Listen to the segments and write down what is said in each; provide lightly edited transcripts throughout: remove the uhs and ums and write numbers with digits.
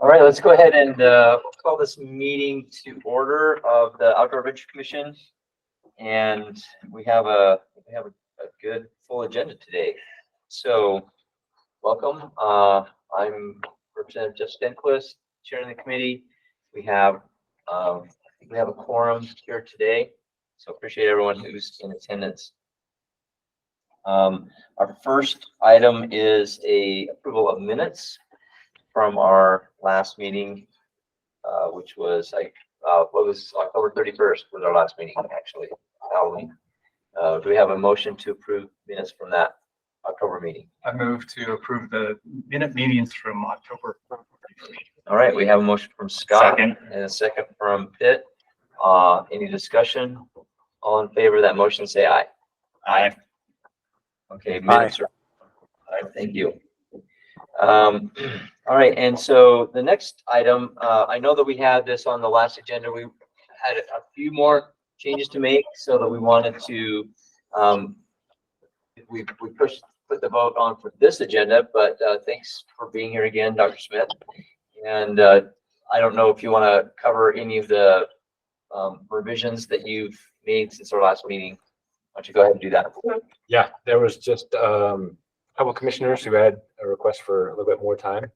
All right, let's go ahead and call this meeting to order of the Outdoor Adventure Commission. And we have a good full agenda today. So welcome. I'm Representative Jeff Stenquist, chairing the committee. We have a quorum here today, so appreciate everyone who's in attendance. Our first item is a approval of minutes from our last meeting, which was what was October 31st was our last meeting, actually, Halloween. Do we have a motion to approve minutes from that October meeting? I move to approve the minute meetings from October 31st. All right, we have a motion from Scott Second. and a second from Pitt. Any discussion? All in favor of that motion, say aye. Aye. Okay, minutes are, all right, thank you. All right, and so the next item, I know that we had this on the last agenda. We had a few more changes to make, so that we wanted to, we put the vote on for this agenda, but thanks for being here again, Dr. Smith. And I don't know if you want to cover any of the revisions that you've made since our last meeting. Why don't you go ahead and do that? Yeah, there was just a couple of commissioners who had a request for a little bit more time.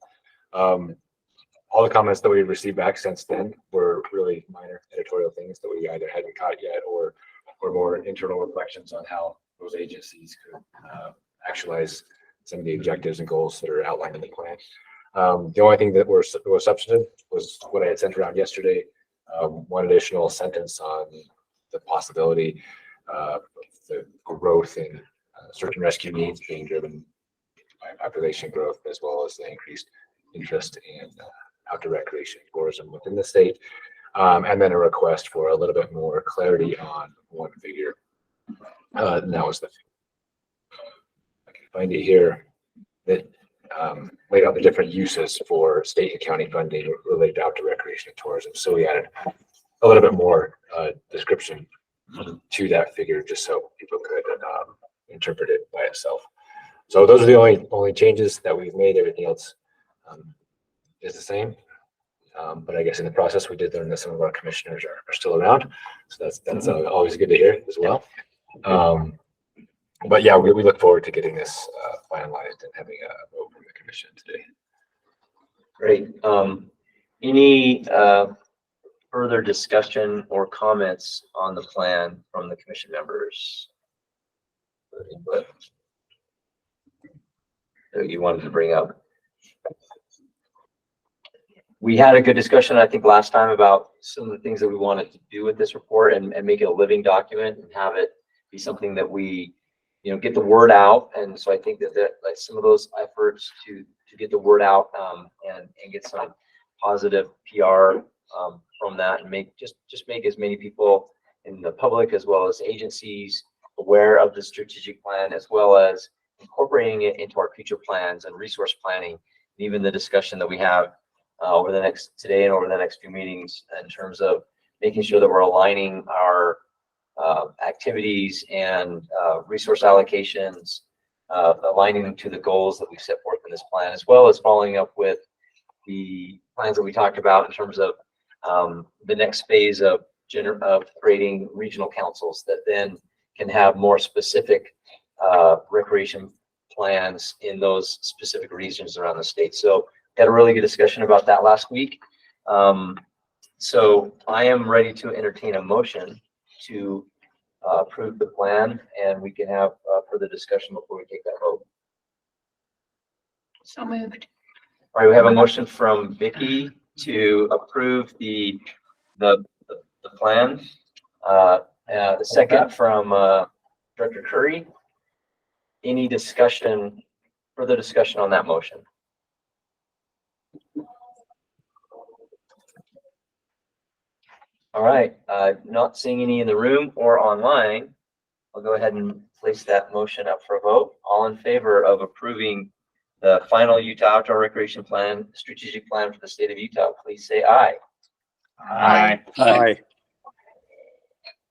All the comments that we received back since then were really minor editorial things that we either hadn't caught yet or more internal reflections on how those agencies could actualize some of the objectives and goals that are outlined in the plan. The only thing that was substantive was what I had sent around yesterday. One additional sentence on the possibility of the growth in search and rescue needs being driven by population growth, as well as the increased interest in outdoor recreation and tourism within the state. And then a request for a little bit more clarity on one figure. And that was I can find it here, that laid out the different uses for state and county funding related to outdoor recreation and tourism. So we added a little bit more description to that figure, just so people could interpret it by itself. So those are the only changes that we've made. Everything else is the same. But I guess in the process, we did learn that some of our commissioners are still around. So that's always good to hear as well. But yeah, we look forward to getting this finalized and having a vote from the commission today. Great. Any further discussion or comments on the plan from the commission members? That you wanted to bring up? We had a good discussion, I think, last time about some of the things that we wanted to do with this report and make it a living document and have it be something that we, get the word out. And so I think that like some of those efforts to get the word out and get some positive PR from that, and make as many people in the public as well as agencies aware of the strategic plan, as well as incorporating it into our future plans and resource planning, and even the discussion that we have over the next few meetings in terms of making sure that we're aligning our activities and resource allocations, aligning them to the goals that we've set forth in this plan, as well as following up with the plans that we talked about in terms of the next phase of creating regional councils that then can have more specific recreation plans in those specific regions around the state. So had a really good discussion about that last week. So I am ready to entertain a motion to approve the plan, and we can have further discussion before we take that vote. So moved. All right, we have a motion from Vicky to approve the plan. The second from Director Curry. Any further discussion on that motion? All right, not seeing any in the room or online, I'll go ahead and place that motion up for a vote. All in favor of approving the final Utah Outdoor Recreation Plan, strategic plan for the state of Utah, please say aye. Aye. Aye.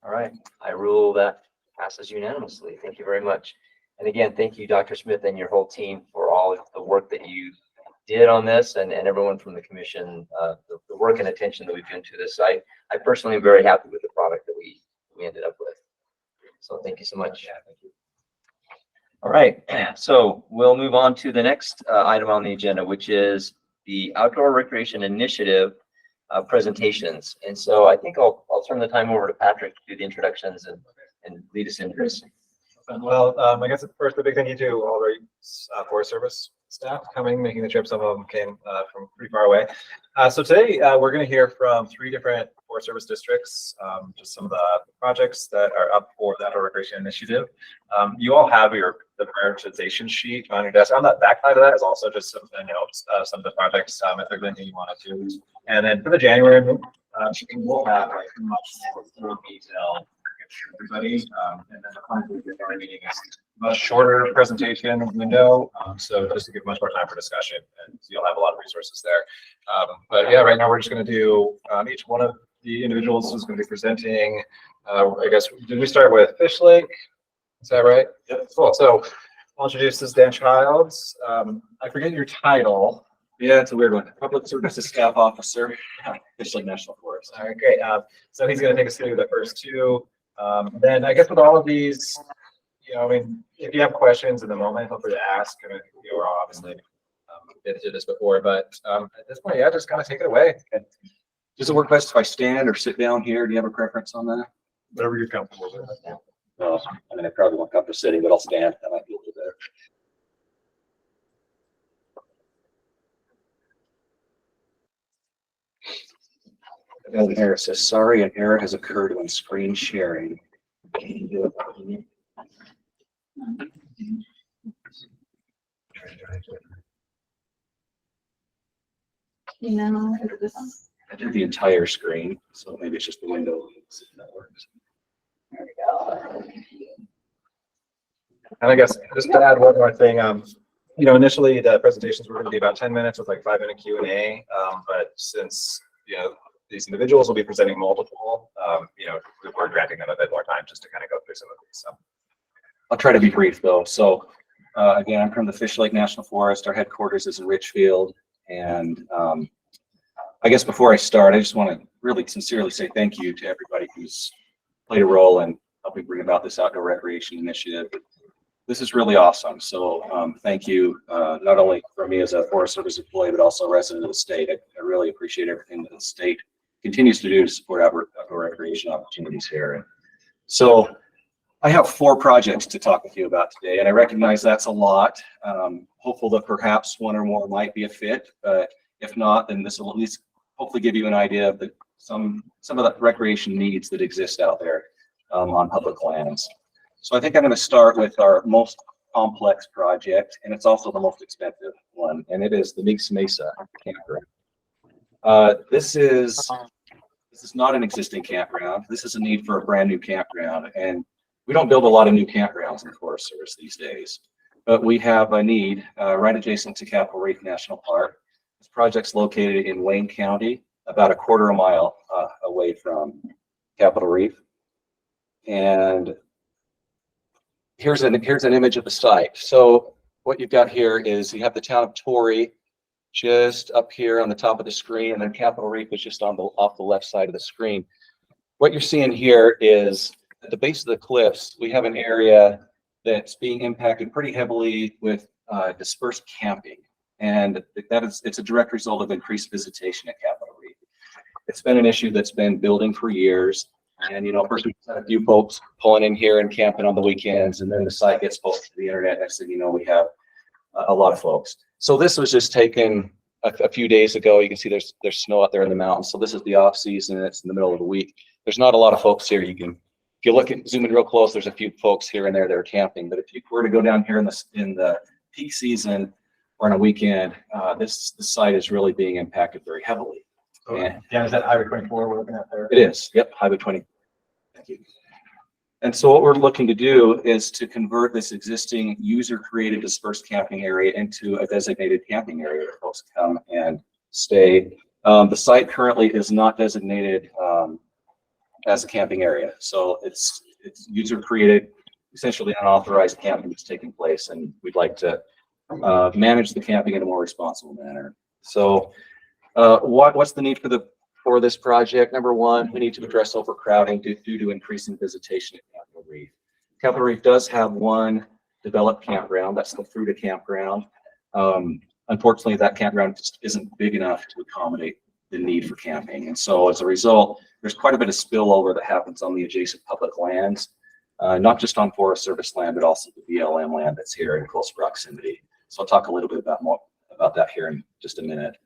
All right, I rule that passes unanimously. Thank you very much. And again, thank you, Dr. Smith, and your whole team for all of the work that you did on this and everyone from the commission, the work and attention that we've given to this. I personally am very happy with the product that we ended up with. So thank you so much. Yeah, thank you. All right, so we'll move on to the next item on the agenda, which is the Outdoor Recreation Initiative presentations. And so I think I'll turn the time over to Patrick to do the introductions and lead us into this. Well, I guess first the big thank you to all our Forest Service staff coming, making the trip. Some of them came from pretty far away. So today we're going to hear from 3 different Forest Service districts, just some of the projects that are up for the Outdoor Recreation Initiative. You all have the prioritization sheet on your desk. On the back side of that is also just some notes of some of the projects, if there's anything you wanted to. And then for the January, we'll have like much more full detail for everybody. And then the plan for the January meeting is much shorter presentation window, so just to give much more time for discussion, and you'll have a lot of resources there. But yeah, right now we're just going to do each one of the individuals is going to be presenting. I guess, did we start with Fishlake? Is that right? Yep. Cool. So I'll introduce this Dan Childs. I forget your title. Yeah, it's a weird one. Public Services Staff Officer, Fishlake National Forest. All right, great. So he's going to take us through the first 2. Then I guess with all of these, I mean, if you have questions in the moment, feel free to ask. And we're obviously been through this before, but at this point, yeah, just kind of take it away. Okay. Does it work best if I stand or sit down here? Do you have a preference on that? Whatever you're comfortable with. Well, I mean, I probably won't come to sitting, but I'll stand. That might be a little better. Evan Harris says, sorry, an error has occurred when screen sharing. Can you do it? I did the entire screen, so maybe it's just the window. That works. There we go. And I guess just to add one more thing, initially the presentations were going to be about 10 minutes with like 5-minute Q&A, but since these individuals will be presenting multiple, we're granting them a bit more time just to kind of go through some of these. So I'll try to be brief though. So again, I'm from the Fishlake National Forest. Our headquarters is in Richfield, and I guess before I start, I just want to really sincerely say thank you to everybody who's played a role in helping bring about this outdoor recreation initiative. This is really awesome. So thank you, not only for me as a Forest Service employee, but also a resident of the state. I really appreciate everything that the state continues to do to support outdoor recreation opportunities here. And so I have 4 projects to talk with you about today, and I recognize that's a lot. Hopeful that perhaps one or more might be a fit, but if not, then this will at least hopefully give you an idea of some of the recreation needs that exist out there on public lands. So I think I'm going to start with our most complex project, and it's also the most expensive one, and it is the Mesa Mesa campground. This is not an existing campground. This is a need for a brand new campground, and we don't build a lot of new campgrounds in the Forest Service these days, but we have a need right adjacent to Capitol Reef National Park. This project's located in Wayne County, about a quarter of a mile away from Capitol Reef. And here's an image of the site. So what you've got here is you have the town of Torrey just up here on the top of the screen, and then Capitol Reef is just off the left side of the screen. What you're seeing here is at the base of the cliffs, we have an area that's being impacted pretty heavily with dispersed camping. And it's a direct result of increased visitation at Capitol Reef. It's been an issue that's been building for years. And, first we had a few folks pulling in here and camping on the weekends, and then the site gets posted to the internet. Next thing you know, we have a lot of folks. So this was just taken a few days ago. You can see there's snow out there in the mountains. So this is the off season. It's in the middle of the week. There's not a lot of folks here. If you look at zoom in real close, there's a few folks here and there that are camping. But if you were to go down here in the peak season or on a weekend, this site is really being impacted very heavily. Yeah, is that Highway 24 we're looking at there? It is. Yep, Highway 20. Thank you. And so what we're looking to do is to convert this existing user-created dispersed camping area into a designated camping area where folks come and stay. The site currently is not designated as a camping area, so it's user-created, essentially unauthorized camping that's taking place, and we'd like to manage the camping in a more responsible manner. So what's the need for this project? Number one, we need to address overcrowding due to increasing visitation at Capitol Reef. Capitol Reef does have one developed campground. That's the Fruita campground. Unfortunately, that campground just isn't big enough to accommodate the need for camping. And so as a result, there's quite a bit of spillover that happens on the adjacent public lands, not just on Forest Service land, but also the BLM land that's here in close proximity. So I'll talk a little bit more about that here in just a minute.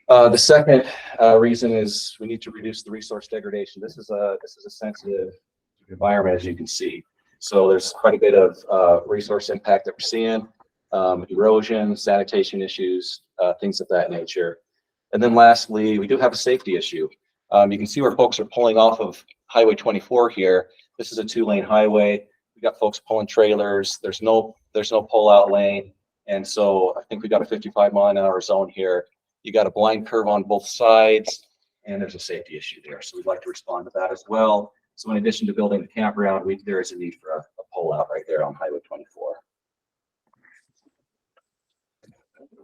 The second reason is we need to reduce the resource degradation. This is a sensitive environment, as you can see. So there's quite a bit of resource impact that we're seeing, erosion, sanitation issues, things of that nature. And then lastly, we do have a safety issue. You can see where folks are pulling off of Highway 24 here. This is a 2-lane highway. We got folks pulling trailers. There's no pull-out lane. And so I think we got a 55-mile-an-hour zone here. You got a blind curve on both sides, and there's a safety issue there. So we'd like to respond to that as well. So in addition to building the campground, there is a need for a pull-out right there on Highway 24.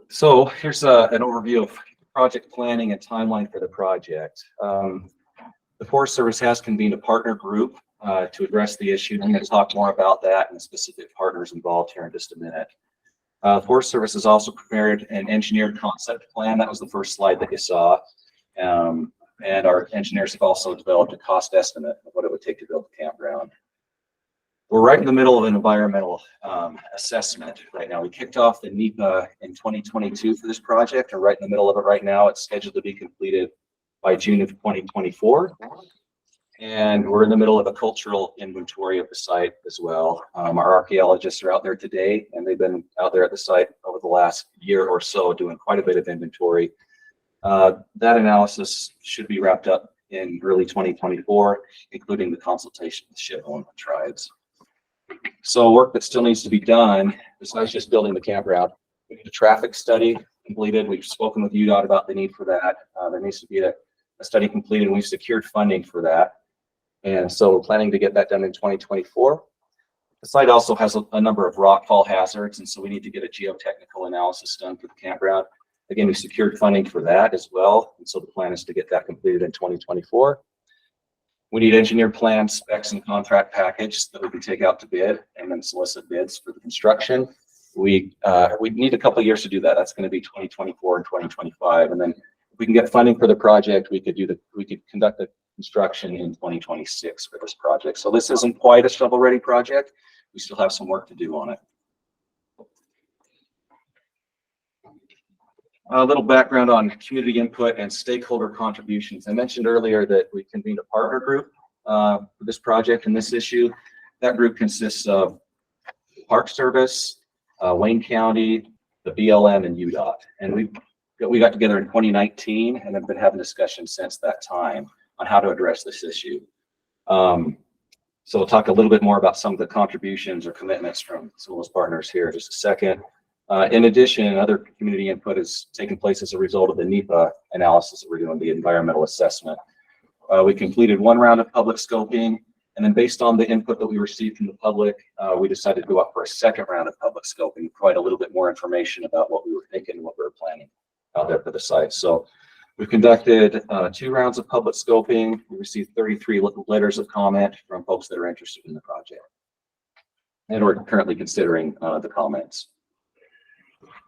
So here's an overview of project planning and timeline for the project. The Forest Service has convened a partner group to address the issue. I'm going to talk more about that and the specific partners involved here in just a minute. Forest Service has also prepared an engineered concept plan. That was the first slide that you saw. And our engineers have also developed a cost estimate of what it would take to build the campground. We're right in the middle of an environmental assessment right now. We kicked off the NEPA in 2022 for this project. We're right in the middle of it right now. It's scheduled to be completed by June of 2024. And we're in the middle of a cultural inventory of the site as well. Our archaeologists are out there today, and they've been out there at the site over the last year or so doing quite a bit of inventory. That analysis should be wrapped up in early 2024, including the consultation with shipowner tribes. So work that still needs to be done, besides just building the campground, we need a traffic study completed. We've spoken with UDOT about the need for that. There needs to be a study completed, and we've secured funding for that. And so we're planning to get that done in 2024. The site also has a number of rockfall hazards, and so we need to get a geotechnical analysis done for the campground. Again, we secured funding for that as well, and so the plan is to get that completed in 2024. We need engineered plans, specs, and contract package that we can take out to bid and then solicit bids for the construction. We need a couple of years to do that. That's going to be 2024 and 2025, and then if we can get funding for the project, we could conduct the construction in 2026 for this project. So this isn't quite a shovel-ready project. We still have some work to do on it. A little background on community input and stakeholder contributions. I mentioned earlier that we convened a partner group for this project and this issue. That group consists of Park Service, Wayne County, the BLM, and UDOT. And we got together in 2019 and have been having discussions since that time on how to address this issue. So we'll talk a little bit more about some of the contributions or commitments from some of those partners here in just a second. In addition, other community input has taken place as a result of the NEPA analysis that we're doing, the environmental assessment. We completed one round of public scoping, and then based on the input that we received from the public, we decided to go up for a second round of public scoping, provide a little bit more information about what we were thinking and what we were planning out there for the site. So we've conducted 2 rounds of public scoping. We received 33 letters of comment from folks that are interested in the project. And we're currently considering the comments.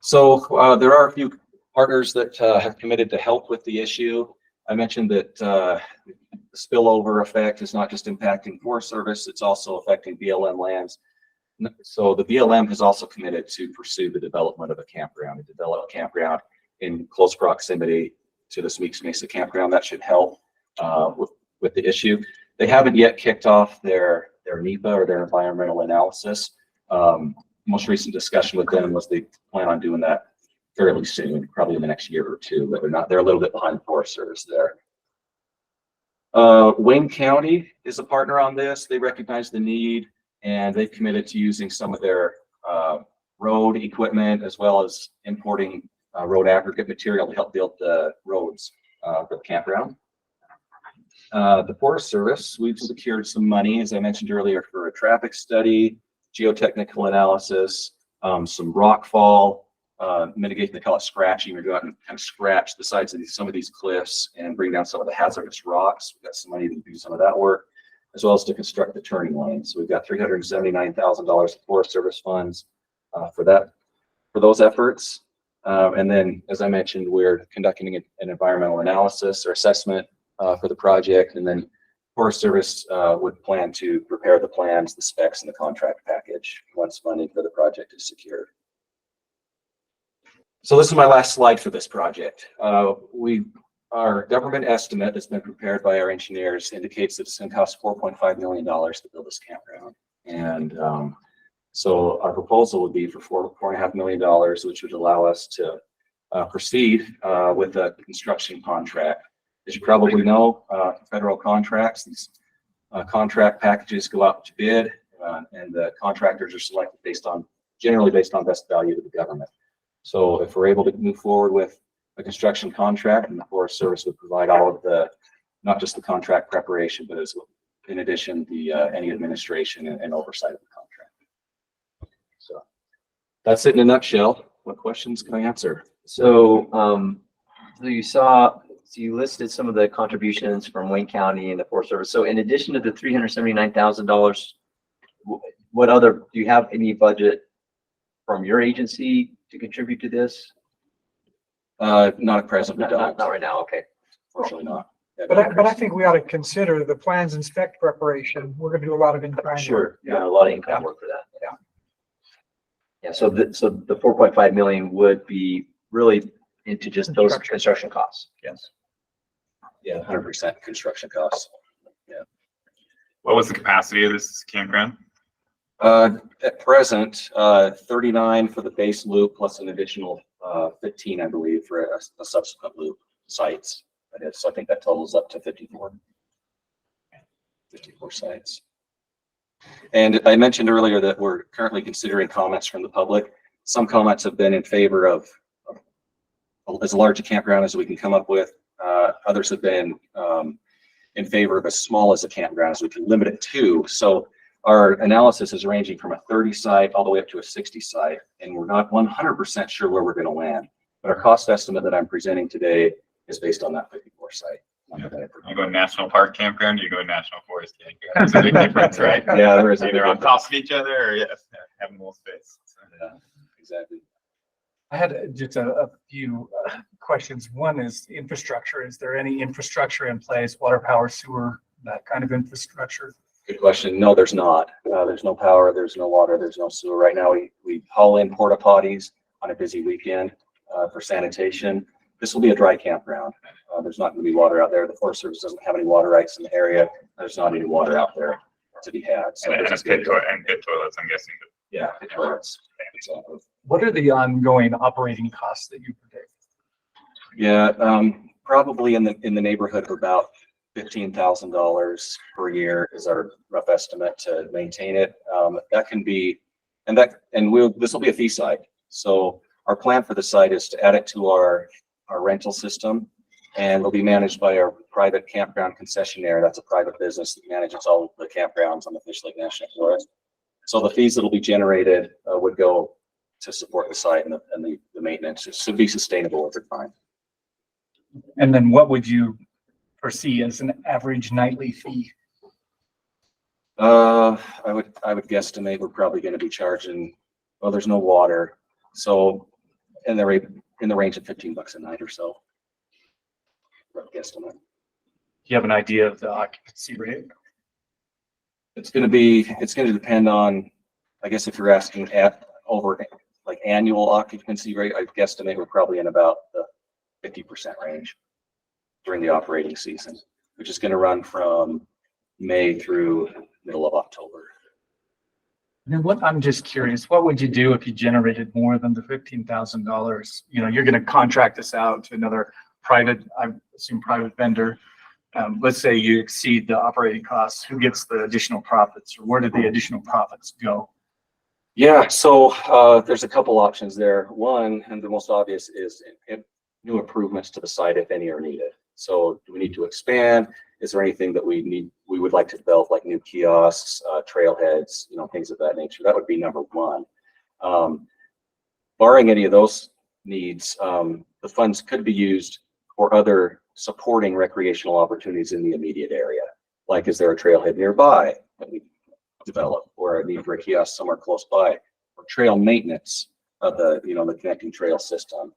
So there are a few partners that have committed to help with the issue. I mentioned that the spillover effect is not just impacting Forest Service, it's also affecting BLM lands. So the BLM has also committed to pursue the development of a campground, to develop a campground in close proximity to the Smeeks Mesa campground. That should help with the issue. They haven't yet kicked off their NEPA or their environmental analysis. Most recent discussion with them was they plan on doing that fairly soon, probably in the next year or two, but they're a little bit behind the Forest Service there. Wayne County is a partner on this. They recognize the need, and they've committed to using some of their road equipment as well as importing road aggregate material to help build the roads for the campground. The Forest Service, we've secured some money, as I mentioned earlier, for a traffic study, geotechnical analysis, some rock fall, mitigate, they call it scratching. We're going to kind of scratch the sides of some of these cliffs and bring down some of the hazardous rocks. We've got some money to do some of that work, as well as to construct the turning lane. So we've got $379,000 of Forest Service funds for those efforts. And then, as I mentioned, we're conducting an environmental analysis or assessment for the project, and then Forest Service would plan to prepare the plans, the specs, and the contract package once funding for the project is secured. So this is my last slide for this project. Our government estimate that's been prepared by our engineers indicates that it's going to cost $4.5 million to build this campground. And so our proposal would be for $4.5 million, which would allow us to proceed with a construction contract. As you probably know, federal contracts, these contract packages go out to bid, and the contractors are selected generally based on best value to the government. So if we're able to move forward with a construction contract, and the Forest Service would provide all of not just the contract preparation, but in addition, any administration and oversight of the contract. So that's it in a nutshell. What questions can I answer? So you listed some of the contributions from Wayne County and the Forest Service. So in addition to the $379,000, do you have any budget from your agency to contribute to this? Not at present. Not right now. Okay. Fortunately not. But I think we ought to consider the plans and spec preparation. We're going to do a lot of in-kind work. Sure. Yeah, a lot of in-kind work for that. Yeah. Yeah. So the 4.5 million would be really into just those construction costs. Yes. Yeah, 100% construction costs. Yeah. What was the capacity of this campground? At present, 39 for the base loop plus an additional 15, I believe, for a subsequent loop sites. So I think that totals up to 54 sites. And I mentioned earlier that we're currently considering comments from the public. Some comments have been in favor of as large a campground as we can come up with. Others have been in favor of as small as a campground as we can limit it to. So our analysis is ranging from a 30 site all the way up to a 60 site, and we're not 100% sure where we're going to land. But our cost estimate that I'm presenting today is based on that 54 site. You go national park campground, or you go national forest campground. There's a big difference, right? Yeah, there is either on top of each other or having more space. So. Yeah, exactly. I had just a few questions. One is infrastructure. Is there any infrastructure in place, water, power, sewer, that kind of infrastructure? Good question. No, there's not. There's no power, there's no water, there's no sewer. Right now, we haul in porta potties on a busy weekend for sanitation. This will be a dry campground. There's not going to be water out there. The Forest Service doesn't have any water rights in the area. There's not any water out there to be had. So and good toilets, I'm guessing. Yeah, good toilets. What are the ongoing operating costs that you predict? Yeah, probably in the neighborhood of about $15,000 per year is our rough estimate to maintain it. That can be, this will be a fee site. So our plan for the site is to add it to our rental system, and it'll be managed by our private campground concessionaire. That's a private business that manages all of the campgrounds on the Fishlake National Forest. So the fees that will be generated would go to support the site and the maintenance. It should be sustainable over time. And then what would you foresee as an average nightly fee? I would guesstimate we're probably going to be charging, well, there's no water, so in the range of $15 a night or so. Rough guesstimate. Do you have an idea of the occupancy rate? It's going to depend on, I guess, if you're asking over like annual occupancy rate, I guesstimate we're probably in about the 50% range during the operating season, which is going to run from May through middle of October. And then I'm just curious, what would you do if you generated more than the $15,000? You know, you're going to contract this out to another private, I assume private vendor. Let's say you exceed the operating costs. Who gets the additional profits, or where did the additional profits go? Yeah, so there's a couple options there. One, and the most obvious, is new improvements to the site, if any are needed. So do we need to expand? Is there anything that we would like to develop, like new kiosks, trailheads, things of that nature? That would be number one. Barring any of those needs, the funds could be used for other supporting recreational opportunities in the immediate area. Like, is there a trailhead nearby that we develop, or a need for a kiosk somewhere close by, or trail maintenance of the, the connecting trail system?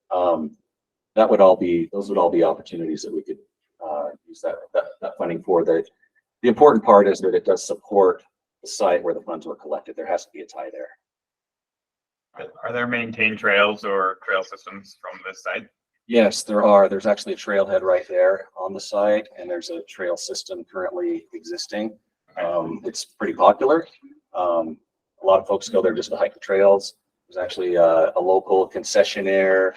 Those would all be opportunities that we could use that funding for. The important part is that it does support the site where the funds were collected. There has to be a tie there. Are there maintained trails or trail systems from this site? Yes, there are. There's actually a trailhead right there on the site, and there's a trail system currently existing. It's pretty popular. A lot of folks go there just to hike the trails. There's actually a local concessionaire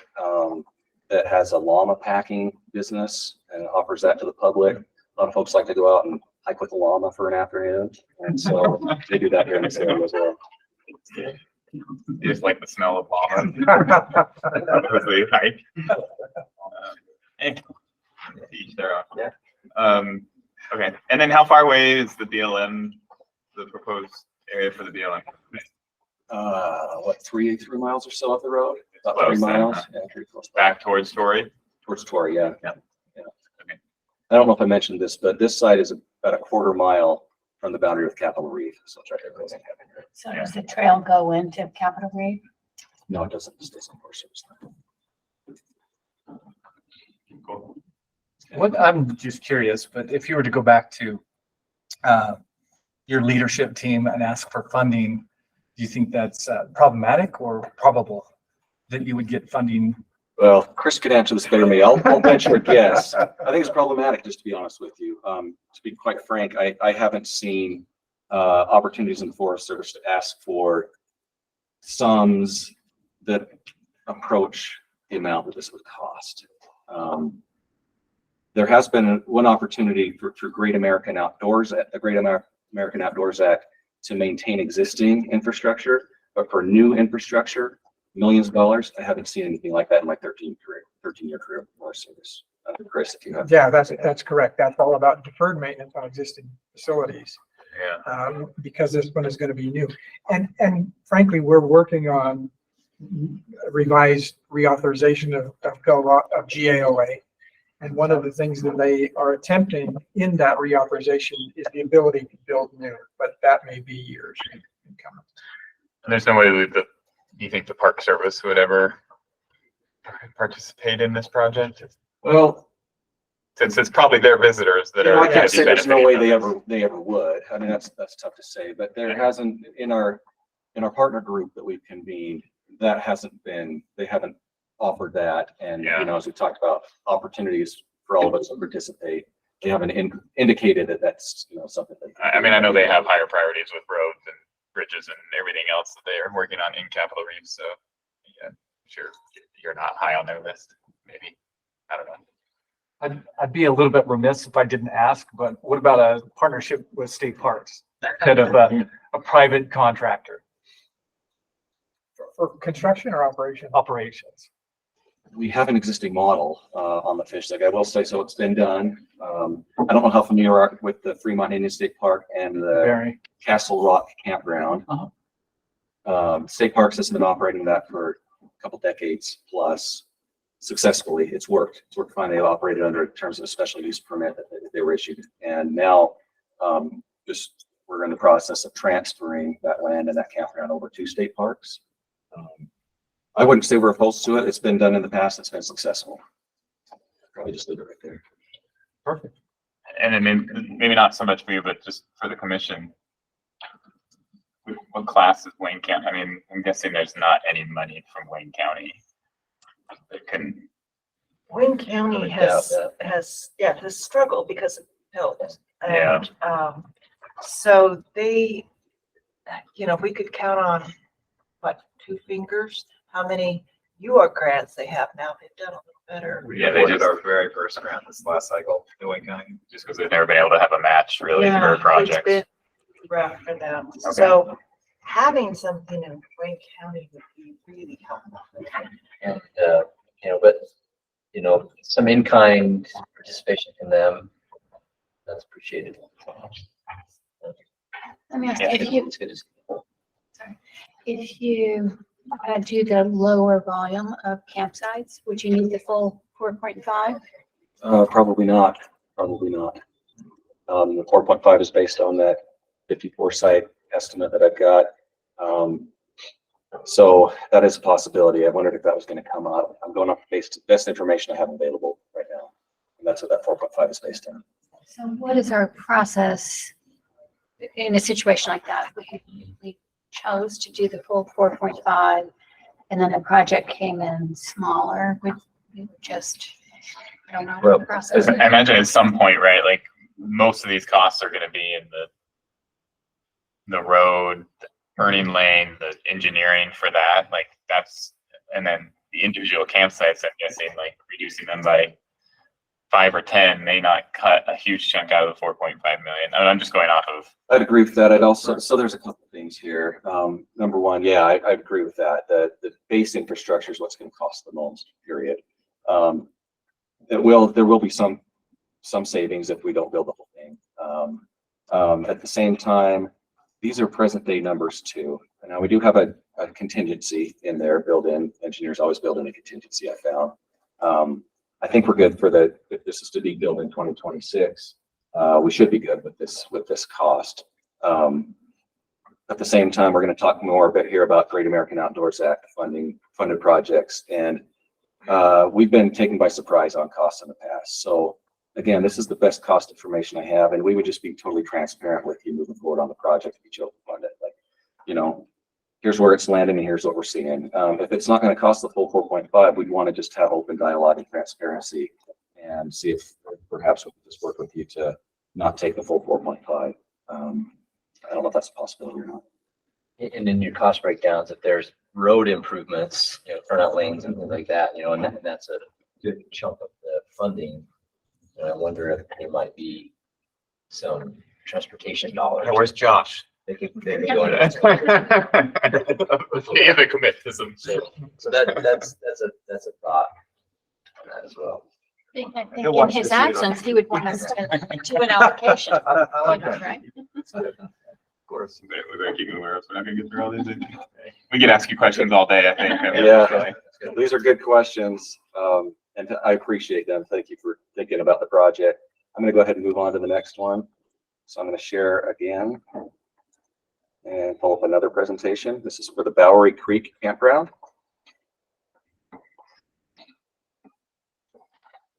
that has a llama packing business and offers that to the public. A lot of folks like to go out and hike with a llama for an afternoon, and so they do that here in this area as well. You just like the smell of llama. As they hike. Each their own. Yeah. Okay, and then how far away is the BLM, the proposed area for the BLM? 3 miles or so up the road? About Close 3 then, miles. huh? Yeah, pretty close. Back towards Torrey? Towards Torrey, yeah. Yeah. Okay. I don't know if I mentioned this, but this site is about a quarter mile from the boundary of Capitol Reef. So it's right there. So does the trail go into Capitol Reef? No, it doesn't. It doesn't Forest Service. Cool. What, I'm just curious, but if you were to go back to your leadership team and ask for funding, do you think that's problematic or probable that you would get funding? Well, Chris could answer this better than me. I'll venture a guess. I think it's problematic, just to be honest with you. To be quite frank, I haven't seen opportunities in the Forest Service to ask for sums that approach the amount that this would cost. There has been one opportunity through Great American Outdoors, the Great American Outdoors Act, to maintain existing infrastructure, but for new infrastructure, millions of dollars. I haven't seen anything like that in my 13-year career in the Forest Service. Chris, if you have. Yeah, that's correct. That's all about deferred maintenance on existing facilities. Yeah. Because this one is going to be new. And frankly, we're working on revised reauthorization of GAOA. And one of the things that they are attempting in that reauthorization is the ability to build new, but that may be years in coming. And there's no way that you think the Park Service would ever participate in this project? Well, Since it's probably their visitors that are. I can't say there's no way they benefiting ever would. I mean, that's tough to say, but there hasn't in our partner group that we've convened, that hasn't been, they haven't offered that. And, Yeah. As we talked about opportunities for all of us to participate, they haven't indicated that that's, something that. I mean, I know they have higher priorities with roads and bridges and everything else that they are working on in Capitol Reef. So, yeah, sure, you're not high on their list, maybe. I don't know. I'd be a little bit remiss if I didn't ask, but what about a partnership with state parks instead of a private contractor For construction or operation? operations? We have an existing model on the Fishlake. I will say, so it's been done. I don't know how familiar you are with the Fremont Indian State Park and the Very. Castle Rock Campground. State Parks has been operating that for a couple decades plus successfully. It's worked. It's worked fine. They've operated under terms of a special use permit that they were issued. And now we're in the process of transferring that land and that campground over to state parks. I wouldn't say we're opposed to it. It's been done in the past. It's been successful. Probably just leave it right there. Perfect. And then maybe not so much for you, but just for the commission. What class is Wayne County? I mean, I'm guessing there's not any money from Wayne County that can. Wayne County I doubt has struggled because of built. Yeah. And so they, we could count on, what, 2 fingers, how many UR grants they have now. They've done a little better. Yeah, they awarded just- our very first grant this last cycle in Wayne County. Just because they've never been able to have a match really for It's projects. been rough for them. Okay. So having something in Wayne County would be really helpful. And, some in-kind participation from them, that's appreciated. Let me ask, Yeah, if you, It's good to see. If you do the lower volume of campsites, would you need the full 4.5? Probably not, probably not. The 4.5 is based on that 54 site estimate that I've got. So that is a possibility. I wondered if that was going to come up. I'm going off the best information I have available right now. And that's what that 4.5 is based on. So what is our process in a situation like that? We chose to do the full 4.5 and then the project came in smaller. We just, I don't know, Well, the process. I imagine at some point, right, like most of these costs are gonna be in the road, the turning lane, the engineering for that, like that's, and then the individual campsites, I'm guessing, like reducing them by 5 or 10 may not cut a huge chunk out of the 4.5 million. And I'm just going off of. I'd agree with that. I'd also, so there's a couple of things here. Number one, yeah, I agree with that. The base infrastructure is what's going to cost the most, period. There will be some savings if we don't build the whole thing. At the same time, these are present day numbers too. And now we do have a contingency in there built in. Engineers always build in a contingency, I found. I think we're good for if this is to be built in 2026. We should be good with this cost. At the same time, we're going to talk more a bit here about Great American Outdoors Act funded projects. And we've been taken by surprise on costs in the past. So again, this is the best cost information I have, and we would just be totally transparent with you moving forward on the project if you chose to fund it. Like, you know, here's where it's landing and here's what we're seeing. If it's not going to cost the full 4.5, we'd want to just have open dialogue and transparency and see if perhaps we could just work with you to not take the full 4.5. I don't know if that's a possibility or not. And in your cost breakdowns, if there's road improvements, turnout lanes and things like that, and that's a good chunk of the funding. And I wonder if there might be some transportation dollars. Yeah, where's Josh? They could go into Yeah, they commit to some. So that's a thought on that as well. I think in his absence, he would want us to do an allocation. Right? Of course, we're keeping aware of, so we're not gonna get through all these. We could ask you questions all day, I think. Yeah, these are good questions, and I appreciate them. Thank you for thinking about the project. I'm going to go ahead and move on to the next one. So I'm going to share again and pull up another presentation. This is for the Bowery Creek Campground.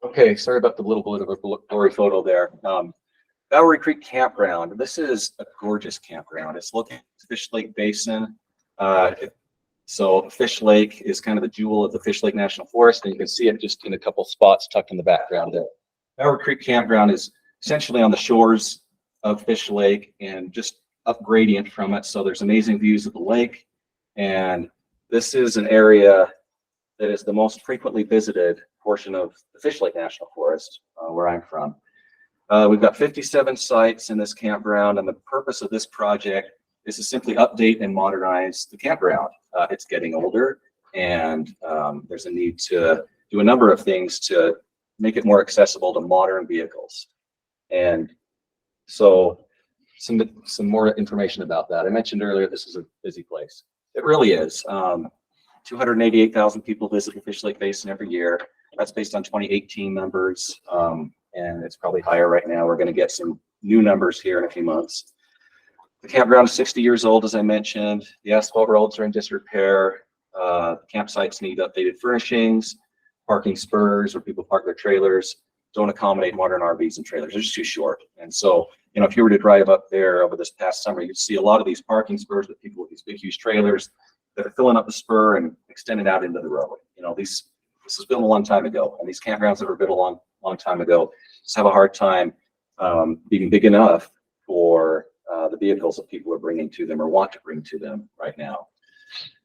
Okay, sorry about the little bit of a blurry photo there. Bowery Creek Campground. This is a gorgeous campground. It's looking at the Fishlake Basin. So Fishlake is kind of the jewel of the Fishlake National Forest, and you can see it just in a couple spots tucked in the background there. Bowery Creek Campground is essentially on the shores of Fishlake and just up gradient from it. So there's amazing views of the lake. And this is an area that is the most frequently visited portion of the Fishlake National Forest, where I'm from. We've got 57 sites in this campground, and the purpose of this project is to simply update and modernize the campground. It's getting older, and there's a need to do a number of things to make it more accessible to modern vehicles. And so some more information about that. I mentioned earlier, this is a busy place. It really is. 288,000 people visit the Fishlake Basin every year. That's based on 2018 numbers, and it's probably higher right now. We're going to get some new numbers here in a few months. The campground is 60 years old, as I mentioned. The asphalt roads are in disrepair. Campsites need updated furnishings. Parking spurs where people park their trailers don't accommodate modern RVs and trailers. They're just too short. And so, if you were to drive up there over this past summer, you'd see a lot of these parking spurs with people with these big, huge trailers that are filling up the spur and extending out into the road. This was built a long time ago, and these campgrounds that were built a long time ago just have a hard time being big enough for the vehicles that people are bringing to them or want to bring to them right now.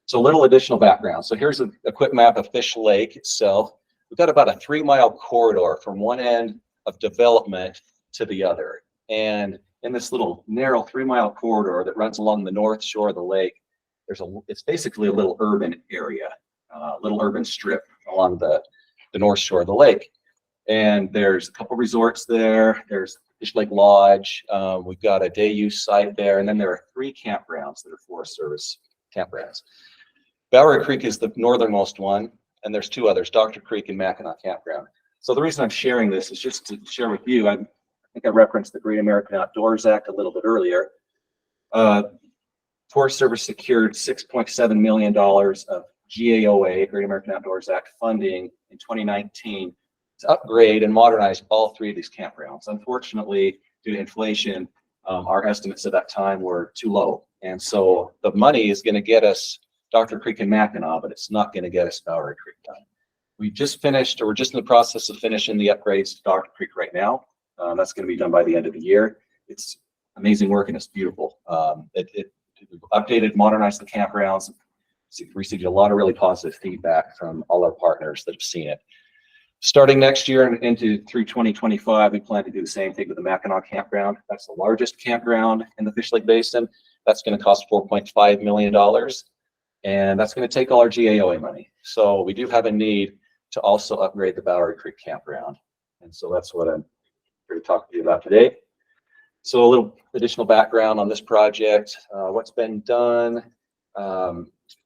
So a little additional background. So here's a quick map of Fishlake itself. We've got about a 3-mile corridor from one end of development to the other. And in this little narrow 3-mile corridor that runs along the north shore of the lake, it's basically a little urban area, a little urban strip along the north shore of the lake. And there's a couple resorts there. There's Fishlake Lodge. We've got a day use site there. And then there are 3 campgrounds that are Forest Service campgrounds. Bowery Creek is the northernmost one, and there's two others, Dr. Creek and Mackinac Campground. So the reason I'm sharing this is just to share with you, I think I referenced the Great American Outdoors Act a little bit earlier. Forest Service secured $6.7 million of GAOA, Great American Outdoors Act funding in 2019 to upgrade and modernize all three of these campgrounds. Unfortunately, due to inflation, our estimates at that time were too low. And so the money is going to get us Dr. Creek and Mackinac, but it's not going to get us Bowery Creek done. We just finished, or we're just in the process of finishing the upgrades to Dr. Creek right now. That's going to be done by the end of the year. It's amazing work and it's beautiful. It updated, modernized the campgrounds. Received a lot of really positive feedback from all our partners that have seen it. Starting next year and into through 2025, we plan to do the same thing with the Mackinac Campground. That's the largest campground in the Fishlake Basin. That's going to cost $4.5 million. And that's going to take all our GAOA money. So we do have a need to also upgrade the Bowery Creek Campground. And so that's what I'm here to talk to you about today. So a little additional background on this project. What's been done.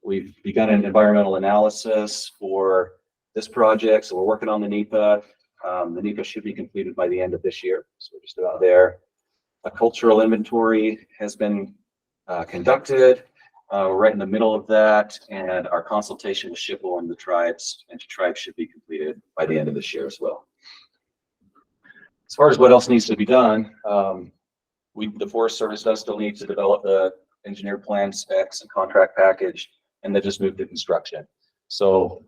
We've begun an environmental analysis for this project. So we're working on the NEPA. The NEPA should be completed by the end of this year. So we're just about there. A cultural inventory has been conducted. We're right in the middle of that, and our consultation with SHPO and the tribes should be completed by the end of this year as well. As far as what else needs to be done, the Forest Service does still need to develop the engineer plan specs and contract package, and then just move to construction. So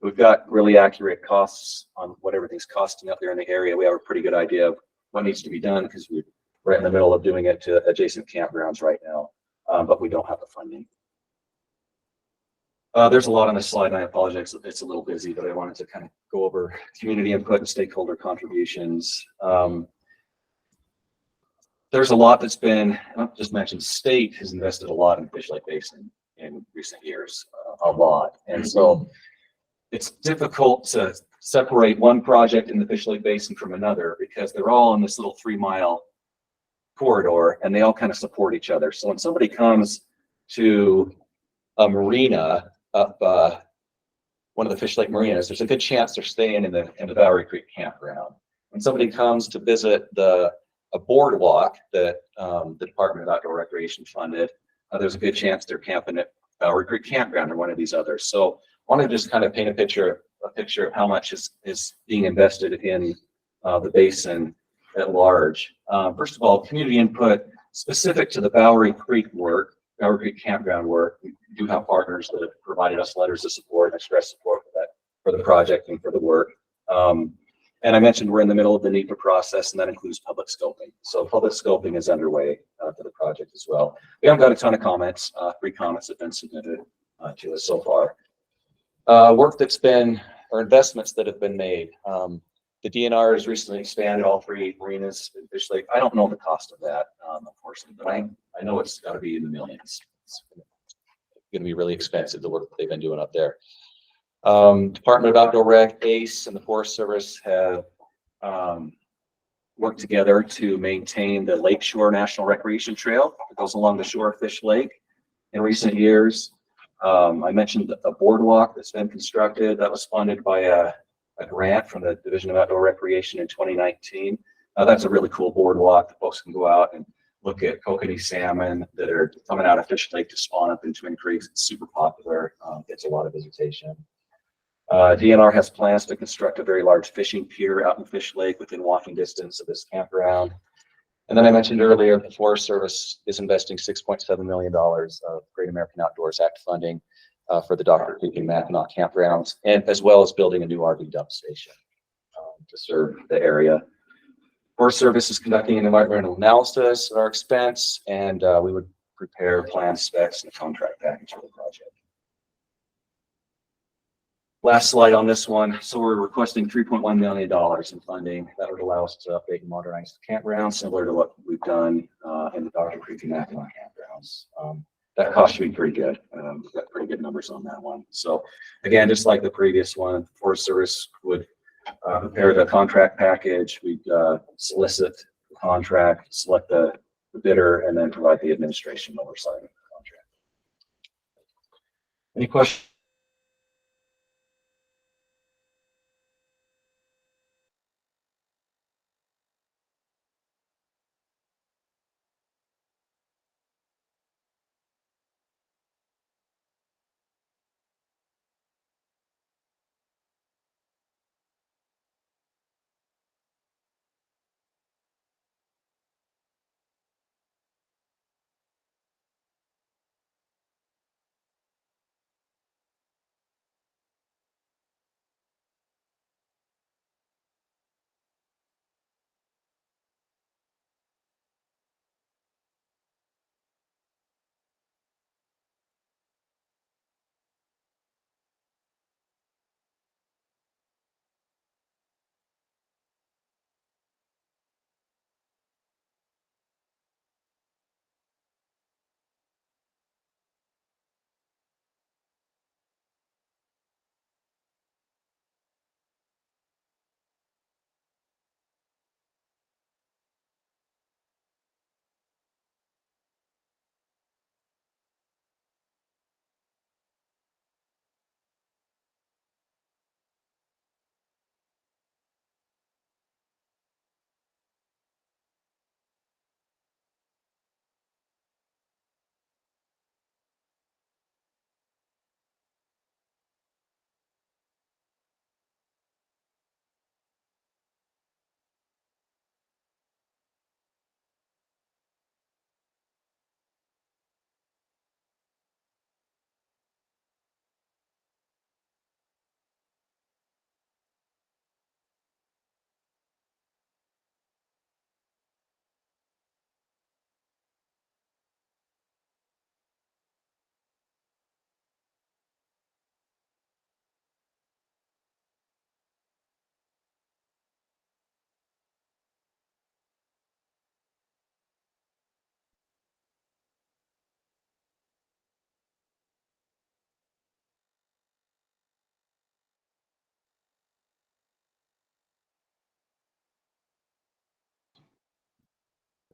we've got really accurate costs on what everything's costing up there in the area. We have a pretty good idea of what needs to be done because we're right in the middle of doing it to adjacent campgrounds right now. But we don't have the funding. There's a lot on this slide, and I apologize, it's a little busy, but I wanted to kind of go over community input and stakeholder contributions. There's a lot that's been, I'll just mention, state has invested a lot in Fishlake Basin in recent years, a lot. And so it's difficult to separate one project in the Fishlake Basin from another because they're all in this little 3-mile corridor and they all kind of support each other. So when somebody comes to a marina up one of the Fishlake marinas, there's a good chance they're staying in the Bowery Creek campground. When somebody comes to visit a boardwalk that the Department of Outdoor Recreation funded, there's a good chance they're camping at Bowery Creek campground or one of these others. So I want to just kind of paint a picture of how much is being invested in the basin at large. First of all, community input specific to the Bowery Creek campground work. We do have partners that have provided us letters of support and expressed support for the project and for the work. And I mentioned we're in the middle of the NEPA process, and that includes public scoping. So public scoping is underway for the project as well. We haven't got a ton of comments. 3 comments have been submitted to us so far. Work that's been, or investments that have been made. The DNR has recently expanded all 3 marinas in Fishlake. I don't know the cost of that, unfortunately, but I know it's got to be in the millions. It's going to be really expensive, the work that they've been doing up there. Department of Outdoor Rec, ACE, and the Forest Service have worked together to maintain the Lakeshore National Recreation Trail that goes along the shore of Fishlake in recent years. I mentioned a boardwalk that's been constructed that was funded by a grant from the Division of Outdoor Recreation in 2019. That's a really cool boardwalk that folks can go out and look at kokanee salmon that are coming out of Fishlake to spawn up in Twin Creeks. It's super popular, gets a lot of visitation. DNR has plans to construct a very large fishing pier out in Fishlake within walking distance of this campground. And then I mentioned earlier, the Forest Service is investing $6.7 million of Great American Outdoors Act funding for the Dr. Creek and Mackinac campgrounds, and as well as building a new RV dump station to serve the area. Forest Service is conducting an environmental analysis at our expense, and we would prepare plan specs and a contract package for the project. Last slide on this one. So we're requesting $3.1 million in funding. That would allow us to update and modernize the campground, similar to what we've done in the Dr. Creek and Mackinac campgrounds. That cost should be pretty good. We've got pretty good numbers on that one. So again, just like the previous one, Forest Service would prepare the contract package. We'd solicit the contract, select the bidder, and then provide the administration oversight of the contract. Any questions?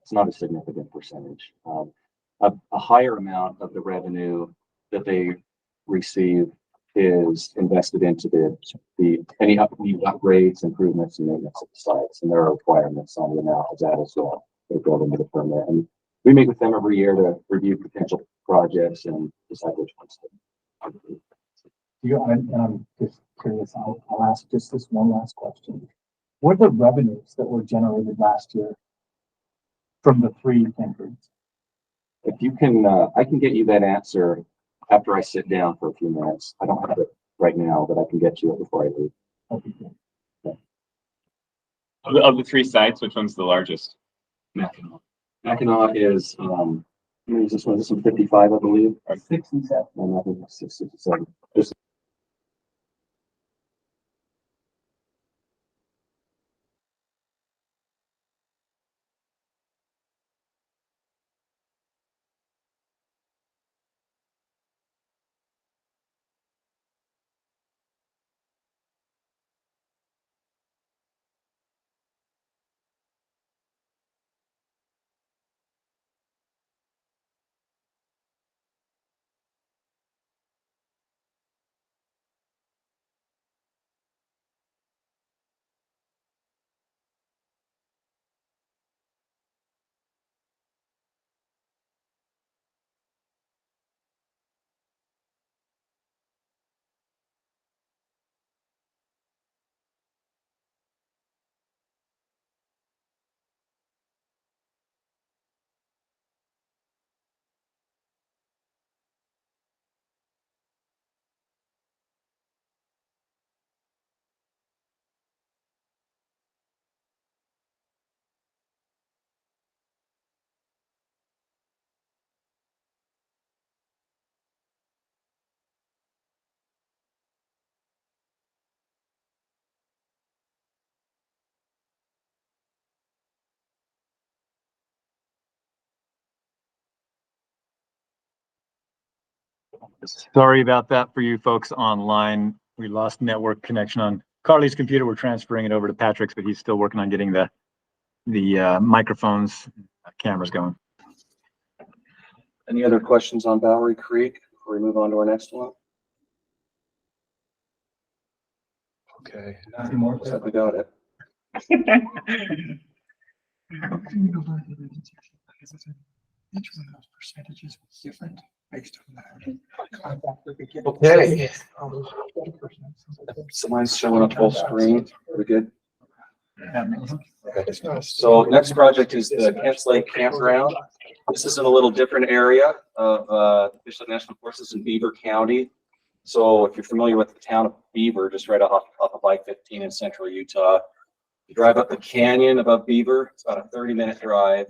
It's not a significant percentage. A higher amount of the revenue that they receive is invested into any new upgrades, improvements, and maintenance of the sites, and there are requirements on the amount of that as well. They build into the permit, and we meet with them every year to review potential projects and decide which ones to. And I'm just curious, I'll ask just this one last question. What are the revenues that were generated last year from the 3 thinkers? If you can, I can get you that answer after I sit down for a few minutes. I don't have it right now, but I can get you it before I leave. Okay, good. Of the 3 sites, which one's the largest? Mackinac. Mackinac is, this one? This one 55, I believe. 67. And I think it's 67. Just Sorry about that for you folks online. We lost network connection on Carly's computer. We're transferring it over to Patrick's, but he's still working on getting the microphones, cameras going. any other questions on Bowery Creek before we move on to our next one? Okay, nothing more. Looks like we got it. Each one of those percentages is different based on that. Okay. So mine's showing up full screen. Are we good? It's not a- So next project is the Kents Lake Campground. This is in a little different area of Fishlake National Forests in Beaver County. So if you're familiar with the town of Beaver, just right off of I-15 in central Utah, you drive up the canyon above Beaver. It's about a 30-minute drive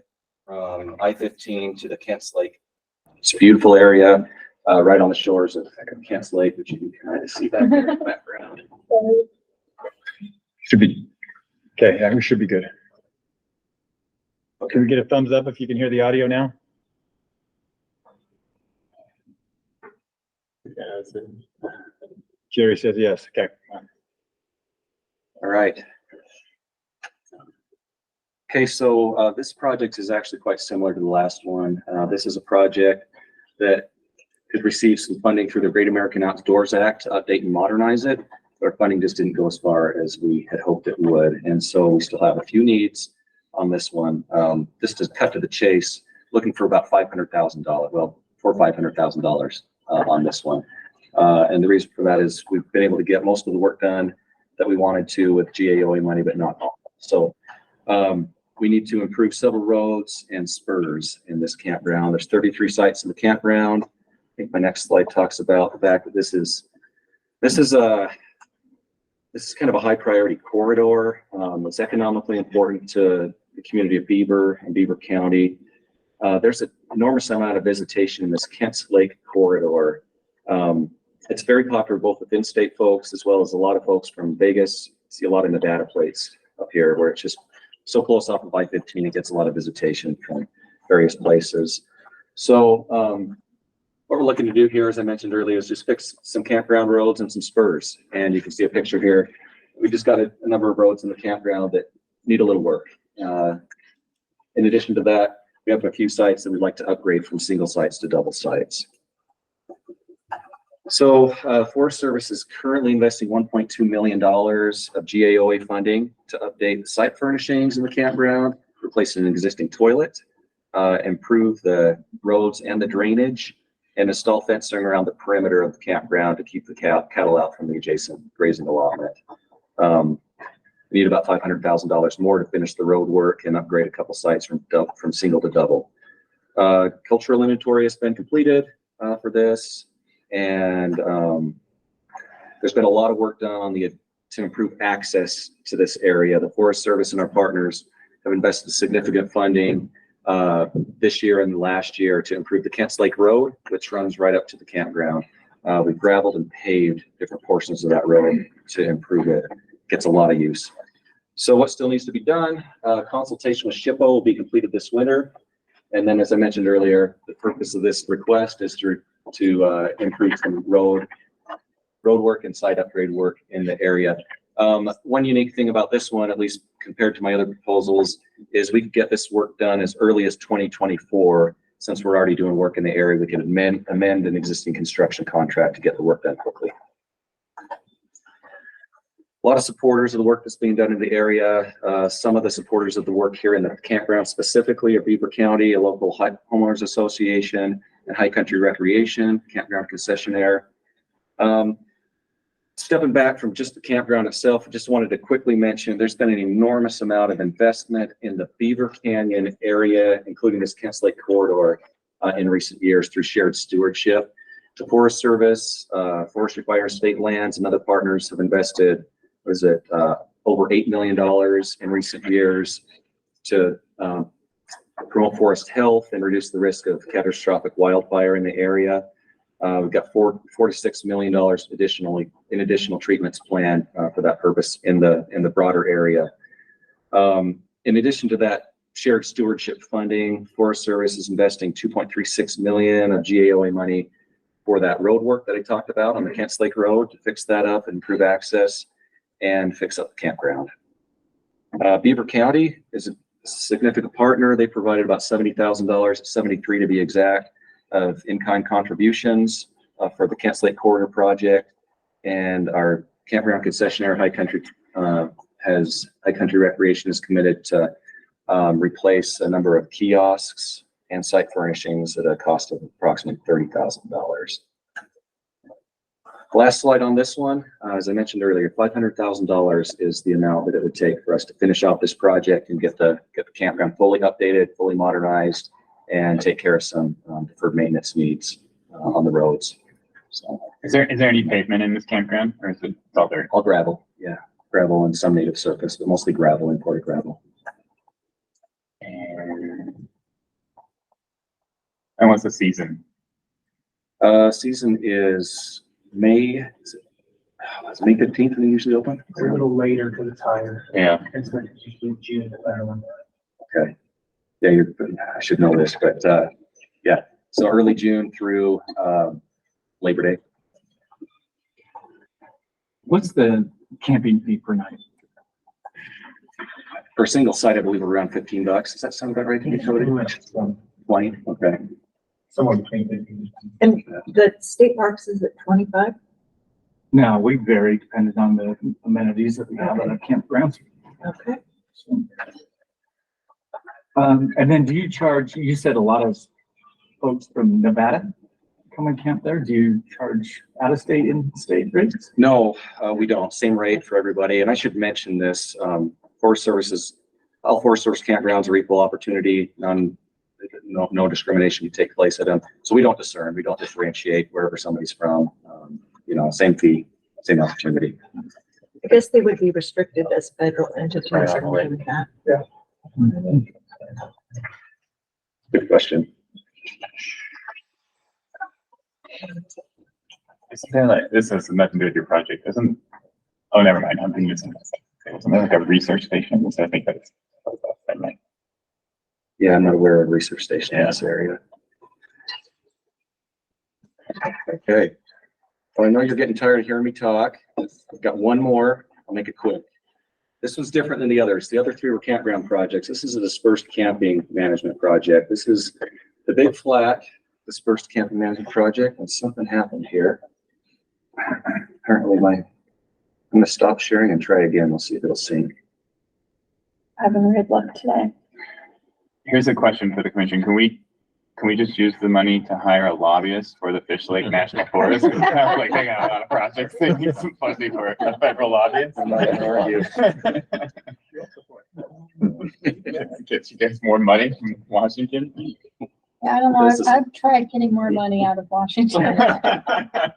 from I-15 to the Kents Lake. It's a beautiful area right on the shores of Kents Lake, which you can kind of see back there in the background. Should be, okay, yeah, we should be good. Can we get a thumbs up if you can hear the audio now? Jerry says yes, okay. All right. Okay, so this project is actually quite similar to the last one. This is a project that could receive some funding through the Great American Outdoors Act to update and modernize it. Our funding just didn't go as far as we had hoped it would. And so we still have a few needs on this one. Just to cut to the chase, looking for about $500,000, well, $500,000 on this one. And the reason for that is we've been able to get most of the work done that we wanted to with GAOA money, but not all. So we need to improve several roads and spurs in this campground. There's 33 sites in the campground. I think my next slide talks about the fact that this is kind of a high priority corridor. It's economically important to the community of Beaver and Beaver County. There's an enormous amount of visitation in this Kents Lake corridor. It's very popular both with in-state folks as well as a lot of folks from Vegas. See a lot of Nevada plates up here where it's just so close off of I-15, it gets a lot of visitation from various places. So what we're looking to do here, as I mentioned earlier, is just fix some campground roads and some spurs. And you can see a picture here. We just got a number of roads in the campground that need a little work. In addition to that, we have a few sites that we'd like to upgrade from single sites to double sites. So Forest Service is currently investing $1.2 million of GAOA funding to update the site furnishings in the campground, replace an existing toilet, improve the roads and the drainage, and install fencing around the perimeter of the campground to keep the cattle out from the adjacent grazing allotment. We need about $500,000 more to finish the road work and upgrade a couple sites from single to double. Cultural inventory has been completed for this. And there's been a lot of work done on to improve access to this area. The Forest Service and our partners have invested significant funding this year and last year to improve the Kents Lake Road, which runs right up to the campground. We've gravelled and paved different portions of that road to improve it. It gets a lot of use. So what still needs to be done? Consultation with SHPO will be completed this winter. And then, as I mentioned earlier, the purpose of this request is to improve some road work and site upgrade work in the area. One unique thing about this one, at least compared to my other proposals, is we can get this work done as early as 2024. Since we're already doing work in the area, we can amend an existing construction contract to get the work done quickly. A lot of supporters of the work that's being done in the area. Some of the supporters of the work here in the campground specifically are Beaver County, a local homeowners association, and High Country Recreation, campground concessionaire. Stepping back from just the campground itself, I just wanted to quickly mention there's been an enormous amount of investment in the Beaver Canyon area, including this Kents Lake corridor in recent years through shared stewardship. The Forest Service, Forestry Fire State Lands, and other partners have invested, over $8 million in recent years to promote forest health and reduce the risk of catastrophic wildfire in the area. We've got $4 to $6 million in additional treatments planned for that purpose in the broader area. In addition to that shared stewardship funding, Forest Service is investing $2.36 million of GAOA money for that road work that I talked about on the Kents Lake Road to fix that up and improve access and fix up the campground. Beaver County is a significant partner. They provided about $70,000, 73 to be exact, of in-kind contributions for the Kents Lake Corridor project, and are campground concessionaire High Country High Country Recreation is committed to replace a number of kiosks and site furnishings at a cost of approximately $30,000. Last slide on this one, as I mentioned earlier, $500,000 is the amount that it would take for us to finish off this project and get the campground fully updated, fully modernized, and take care of some deferred maintenance needs on the roads. So Is there any pavement in this campground, or is it all dirt? all gravel, yeah, gravel and some native surface, but mostly gravel, imported gravel. And what's the season? Season is May. Is it May 15th when they usually open? It's a little later because it's higher. Yeah. It's like usually June, if I remember. Okay. Yeah, I should know this, but yeah. So early June through Labor Day. What's the camping fee per night? For a single site, I believe around $15. Does that sound about right to you, Cody? 20, okay. Somewhere between 15. And the state parks is at 25? No, we vary depending on the amenities that we have at our campgrounds. Okay. And then do you charge, you said a lot of folks from Nevada come and camp there. Do you charge out of state, in state rates? No, we don't. Same rate for everybody. And I should mention this, Forest Services, all Forest Service campgrounds are equal opportunity. No discrimination can take place at them. So we don't discern, we don't differentiate wherever somebody's from. Same fee, same opportunity. I guess they would be restricted as federal entities or something like that. Good question. Isn't there like, this has nothing to do with your project, isn't? Oh, never mind. I'm thinking it's something like a research station. So I think that's right. Yeah, I'm not aware of a research station in this area. Okay. Well, I know you're getting tired of hearing me talk. I've got one more. I'll make it quick. This was different than the others. The other three were campground projects. This is a dispersed camping management project. This is the Big Flat dispersed camping management project, and something happened here. Apparently I'm going to stop sharing and try again. We'll see if it'll sync. Having weird luck today. Here's a question for the commission. Can we just use the money to hire a lobbyist for the Fishlake National Forest? Like they got a lot of projects. They need some funding for a federal lobbyist. I'm not going to argue. Gets more money from Washington. Yeah, I don't know. This is- I've tried getting more money out of Washington. I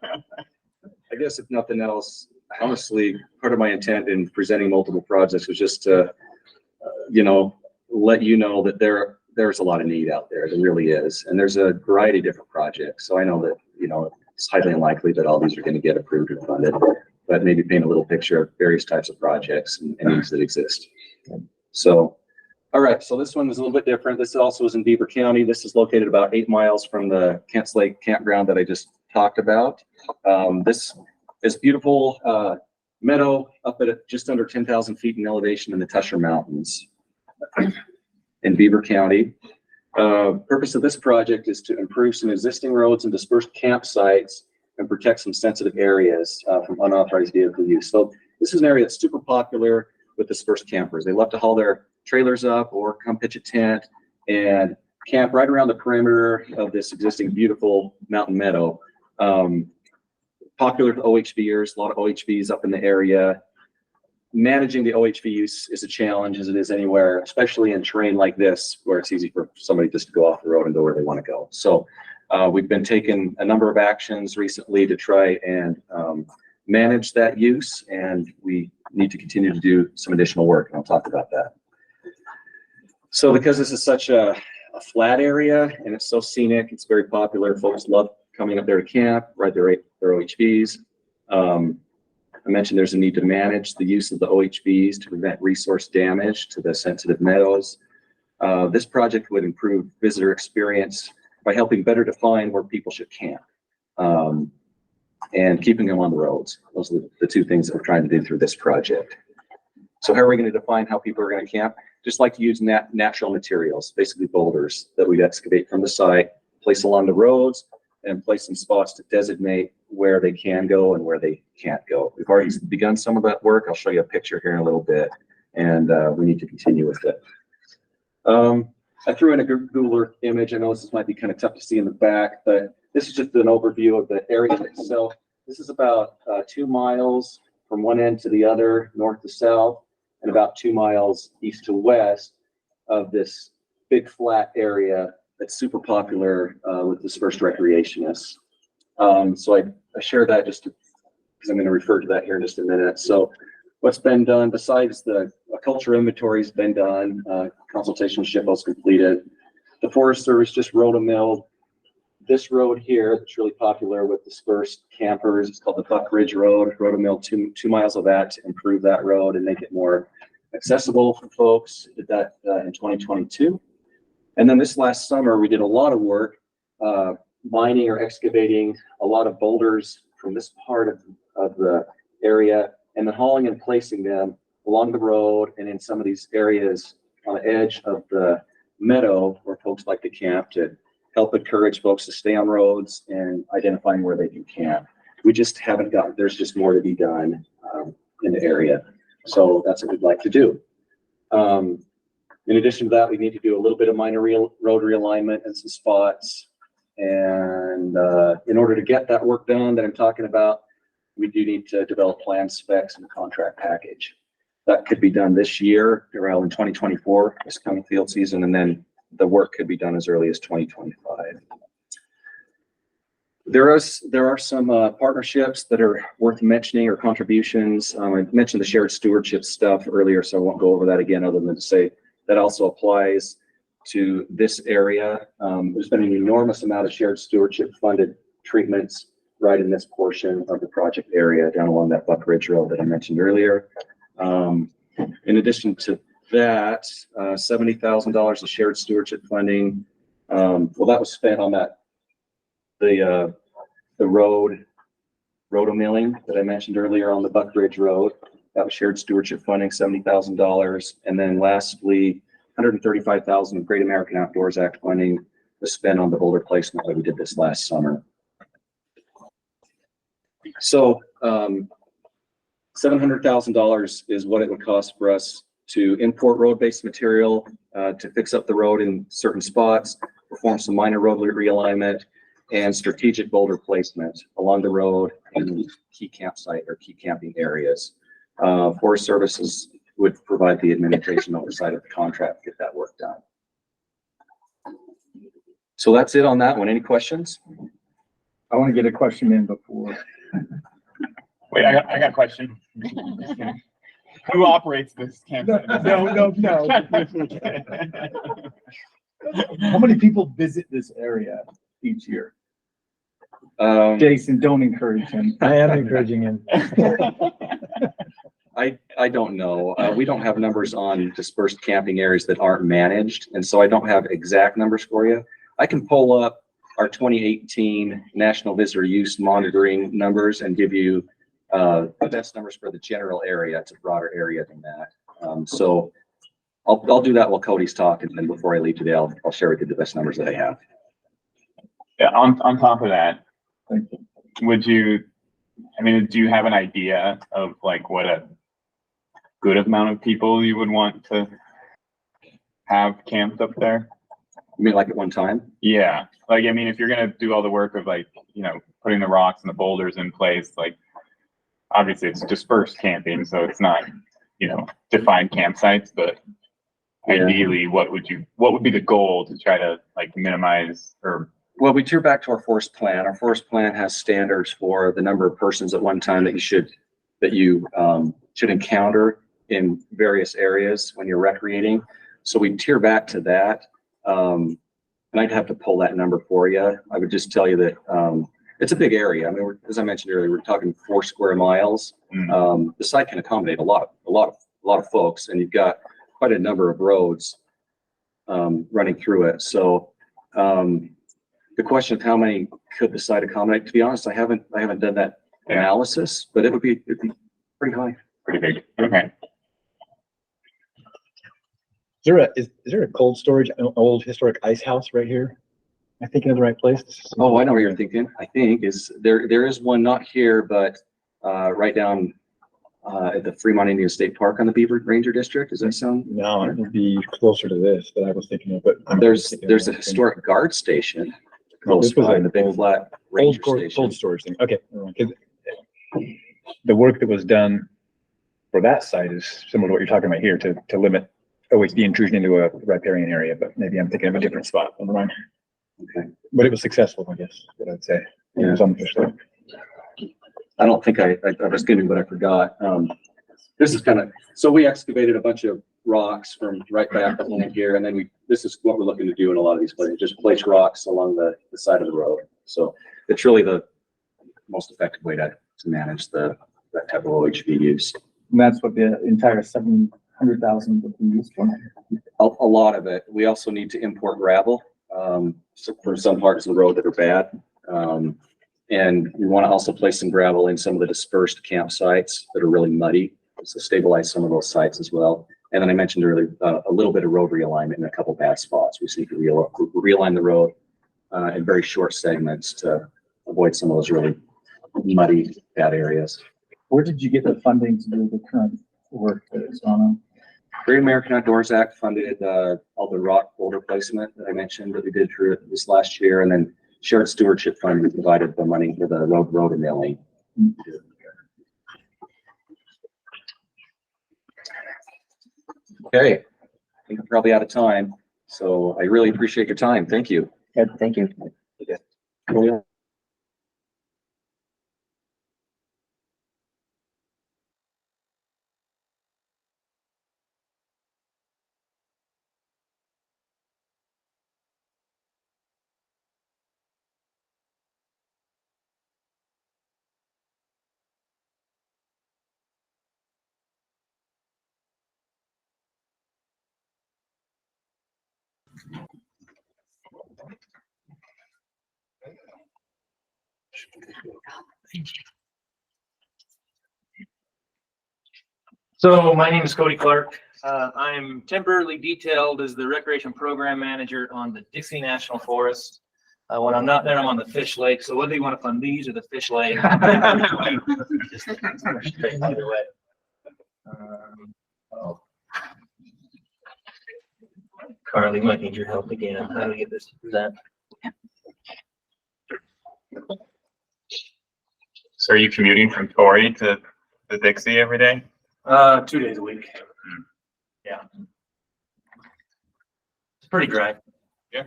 guess if nothing else, honestly, part of my intent in presenting multiple projects was just to, let you know that there's a lot of need out there. There really is. And there's a variety of different projects. So I know that, it's highly unlikely that all these are going to get approved and funded, but maybe paint a little picture of various types of projects and needs that exist. So, all right. So this one is a little bit different. This also is in Beaver County. This is located about 8 miles from the Kents Lake campground that I just talked about. This is beautiful meadow up at just under 10,000 feet in elevation in the Tusher Mountains in Beaver County. Purpose of this project is to improve some existing roads and dispersed campsites and protect some sensitive areas from unauthorized vehicle use. So this is an area that's super popular with dispersed campers. They love to haul their trailers up or come pitch a tent and camp right around the perimeter of this existing beautiful mountain meadow. Popular with OHVers, a lot of OHVs up in the area. Managing the OHV use is a challenge, as it is anywhere, especially in terrain like this, where it's easy for somebody just to go off the road and go where they want to go. So we've been taking a number of actions recently to try and manage that use, and we need to continue to do some additional work, and I'll talk about that. So because this is such a flat area and it's so scenic, it's very popular. Folks love coming up there to camp, ride their OHVs. I mentioned there's a need to manage the use of the OHVs to prevent resource damage to the sensitive meadows. This project would improve visitor experience by helping better define where people should camp and keeping them on the roads. Those are the two things that we're trying to do through this project. So how are we going to define how people are going to camp? Just like to use natural materials, basically boulders that we'd excavate from the site, place along the roads, and place some spots to designate where they can go and where they can't go. We've already begun some of that work. I'll show you a picture here in a little bit, and we need to continue with it. I threw in a Google Earth image. I know this might be kind of tough to see in the back, but this is just an overview of the area itself. This is about 2 miles from one end to the other, north to south, and about 2 miles east to west of this big flat area that's super popular with dispersed recreationists. So I share that just because I'm going to refer to that here in just a minute. So what's been done besides the culture inventory has been done, consultation with SHPO's completed. The Forest Service just roto-milled this road here that's really popular with dispersed campers. It's called the Buck Ridge Road. Roto-milled 2 miles of that to improve that road and make it more accessible for folks. Did that in 2022. And then this last summer, we did a lot of work mining or excavating a lot of boulders from this part of the area, and then hauling and placing them along the road and in some of these areas on the edge of the meadow where folks like to camp, to help encourage folks to stay on roads and identifying where they can camp. We just haven't got, there's just more to be done in the area. So that's what we'd like to do. In addition to that, we need to do a little bit of minor road realignment in some spots. And in order to get that work done that I'm talking about, we do need to develop plan specs and a contract package. That could be done this year, around in 2024, this coming field season, and then the work could be done as early as 2025. There are some partnerships that are worth mentioning, or contributions. I mentioned the shared stewardship stuff earlier, so I won't go over that again, other than to say that also applies to this area. There's been an enormous amount of shared stewardship funded treatments right in this portion of the project area down along that Buck Ridge Road that I mentioned earlier. In addition to that, $70,000 of shared stewardship funding. Well, that was spent on that, the roto-milling that I mentioned earlier on the Buck Ridge Road. That was shared stewardship funding, $70,000. And then lastly, $135,000 of Great American Outdoors Act funding was spent on the boulder placement that we did this last summer. So $700,000 is what it would cost for us to import road-based material, to fix up the road in certain spots, perform some minor road realignment, and strategic boulder placement along the road in key campsite or key camping areas. Forest Services would provide the administration oversight of the contract to get that work done. So that's it on that one. Any questions? I want to get a question in before. Wait, I got a question. Who operates this campsite? No. How many people visit this area each year? Jason, don't encourage him. I am encouraging him. I don't know. We don't have numbers on dispersed camping areas that aren't managed, and so I don't have exact numbers for you. I can pull up our 2018 National Visitor Use Monitoring numbers and give you the best numbers for the general area. It's a broader area than that. So I'll do that while Cody's talking, and then before I leave today, I'll share with you the best numbers that I have. Yeah, on top of that, would you, I mean, do you have an idea of like what a good amount of people you would want to have camped up there? You mean like at one time? Yeah, like, I mean, if you're gonna do all the work of like, you know, putting the rocks and the boulders in place, like, obviously it's dispersed camping, so it's not, you know, defined campsites, but ideally, what would be the goal to try to like minimize or? Well, we tier back to our forest plan. Our forest plan has standards for the number of persons at one time that you should encounter in various areas when you're recreating. So we tier back to that. And I'd have to pull that number for you. I would just tell you that it's a big area. I mean, as I mentioned earlier, we're talking 4 square miles. The site can accommodate a lot of folks, and you've got quite a number of roads running through it. So the question of how many could the site accommodate, to be honest, I haven't done that analysis, but it'd be pretty high. Pretty big, okay. Is there a cold storage, an old historic ice house right here? I think in the right place. Oh, I know what you're thinking. I think is there is one not here, but right down at the Fremont Indian State Park on the Beaver Ranger District. Does that sound? No, it would be closer to this that I was thinking of, but. There's a historic guard station close This was by like the big old- flat ranger station. Cold storage thing. Okay. 'Cause the work that was done for that site is similar to what you're talking about here to limit OHD intrusion into a riparian area, but maybe I'm thinking of a different spot. Never mind. Okay. But it was successful, I guess, is what I'd say. It was on the Fishlake. I don't think I was kidding, but I forgot. This is kind of, so we excavated a bunch of rocks from right back along here, and then this is what we're looking to do in a lot of these places, just place rocks along the side of the road. So it's really the most effective way to manage that type of OHV use. And that's what the entire 700,000 would be used for. A lot of it. We also need to import gravel for some parts of the road that are bad. And we want to also place some gravel in some of the dispersed campsites that are really muddy, so stabilize some of those sites as well. And then I mentioned earlier, a little bit of road realignment in a couple bad spots. We see to realign the road in very short segments to avoid some of those really muddy, bad areas. Where did you get the funding to do the current work that is on? Great American Outdoors Act funded all the rock boulder placement that I mentioned that we did through this last year, and then Shared Stewardship Fund provided the money for the road and milling. Okay, I think I'm probably out of time, so I really appreciate your time. Thank you. Ed, thank you. So my name is Cody Clark. I'm temporarily detailed as the Recreation Program Manager on the Dixie National Forest. When I'm not there, I'm on the Fishlake. So whether you want to fund these or the Fishlake. Either way. Carly might need your help again. How do we get this to present? So are you commuting from Torrey to the Dixie every day? 2 days a week. Yeah. It's pretty dry. Yeah.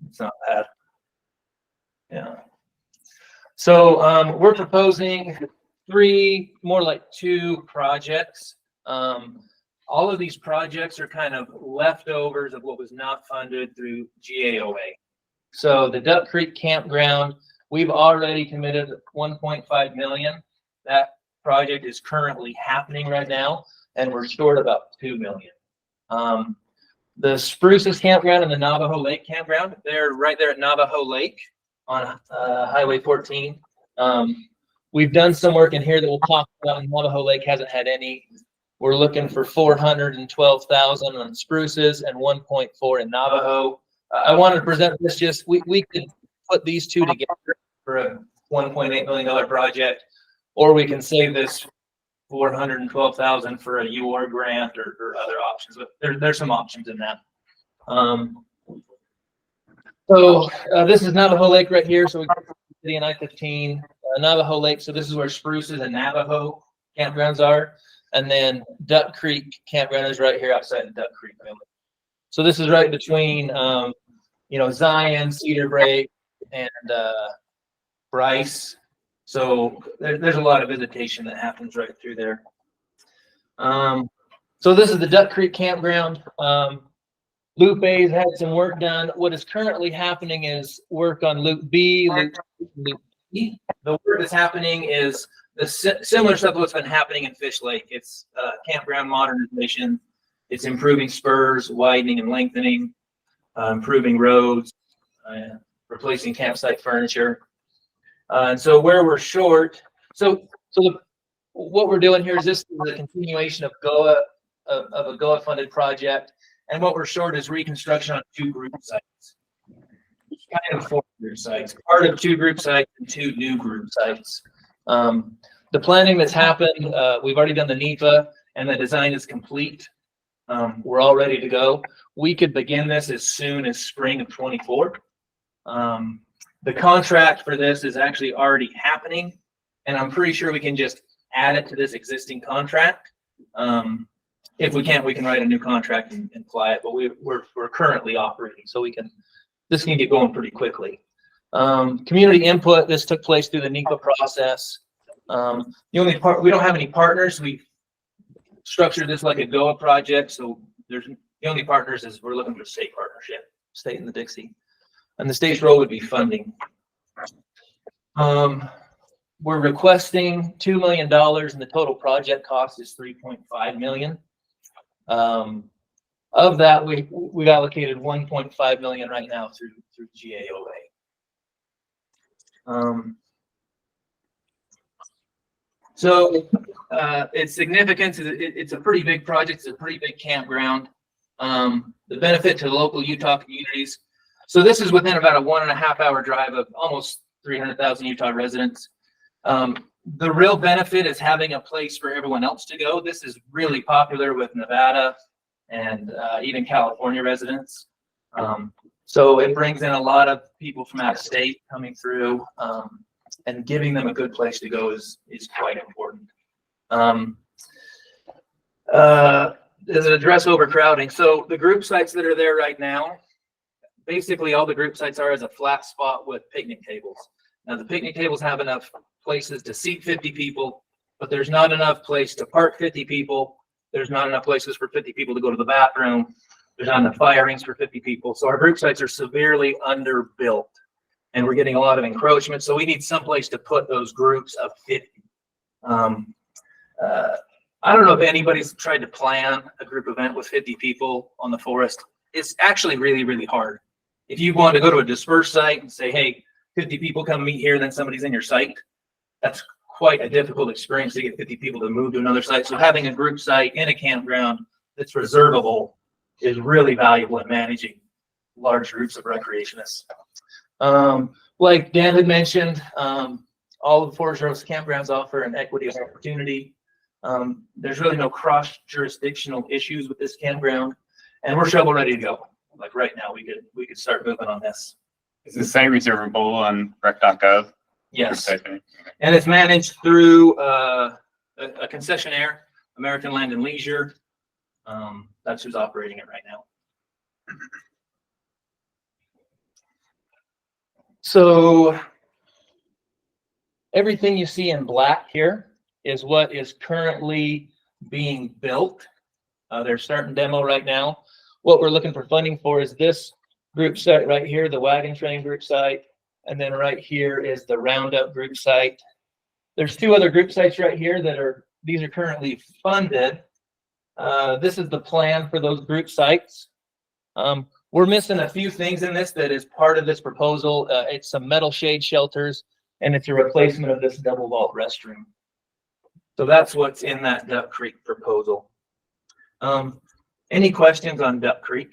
It's not bad. Yeah. So we're proposing more like 2 projects. All of these projects are kind of leftovers of what was not funded through GAOA. So the Duck Creek Campground, we've already committed 1.5 million. That project is currently happening right now, and we're short about 2 million. The Spruces Campground and the Navajo Lake Campground, they're right there at Navajo Lake on Highway 14. We've done some work in here that we'll talk about, and Navajo Lake hasn't had any. We're looking for 412,000 on Spruces and 1.4 in Navajo. I wanted to present this we could put these 2 together for a $1.8 million project, or we can save this 412,000 for a UR grant or other options. But there's some options in that. So this is Navajo Lake right here. So we got the city I-15, Navajo Lake. So this is where Spruces and Navajo campgrounds are. And then Duck Creek Campground is right here outside of Duck Creek Village. So this is right between, Zion, Cedar Break, and Bryce. So there's a lot of visitation that happens right through there. So this is the Duck Creek Campground. Loop A's had some work done. What is currently happening is work on Loop B, Loop E. The work that's happening is the similar stuff to what's been happening in Fishlake. It's campground modernization. It's improving spurs, widening and lengthening, improving roads, replacing campsite furniture. And so where we're short, what we're doing here is this is a continuation of a GOA funded project. And what we're short is reconstruction on 2 group sites. kind of 4 group sites, part of 2 group sites and 2 new group sites. The planning that's happened, we've already done the NEPA and the design is complete. We're all ready to go. We could begin this as soon as spring of 24. The contract for this is actually already happening, and I'm pretty sure we can just add it to this existing contract. If we can't, we can write a new contract and fly it, but we're currently operating, so this can get going pretty quickly. Community input, this took place through the NEPA process. The only part, we don't have any partners. We structured this like a GOA project, so the only partners is we're looking for state partnership, state and the Dixie. And the state's role would be funding. We're requesting $2 million and the total project cost is $3.5 million. Of that, we allocated $1.5 million right now through GAOA. Its significance is it's a pretty big project. It's a pretty big campground. The benefit to the local Utah communities. So this is within about a 1.5 hour drive of almost 300,000 Utah residents. The real benefit is having a place for everyone else to go. This is really popular with Nevada and even California residents. So it brings in a lot of people from out of state coming through, and giving them a good place to go is quite important. Does it address overcrowding? So the group sites that are there right now, basically all the group sites are as a flat spot with picnic tables. Now the picnic tables have enough places to seat 50 people, but there's not enough place to park 50 people. There's not enough places for 50 people to go to the bathroom. There's not enough fire rings for 50 people. So our group sites are severely underbuilt and we're getting a lot of encroachment. So we need someplace to put those groups of 50. I don't know if anybody's tried to plan a group event with 50 people on the forest. It's actually really, really hard. If you want to go to a dispersed site and say, hey, 50 people come meet here, then somebody's in your site, that's quite a difficult experience to get 50 people to move to another site. So having a group site in a campground that's reservable is really valuable in managing large groups of recreationists. Like Dan had mentioned, all of the Forest Service campgrounds offer an equity of opportunity. There's really no cross-jurisdictional issues with this campground, and we're shovel ready to go. Like right now, we could start moving on this. Is the site reservable on rec.gov? Yes, and it's managed through a concessionaire, American Land and Leisure. That's who's operating it right now. So everything you see in black here is what is currently being built. They're starting demo right now. What we're looking for funding for is this group site right here, the wagon train group site. And then right here is the Roundup group site. There's 2 other group sites right here these are currently funded. This is the plan for those group sites. We're missing a few things in this that is part of this proposal. It's some metal shade shelters, and it's a replacement of this double vault restroom. So that's what's in that Duck Creek proposal. Any questions on Duck Creek?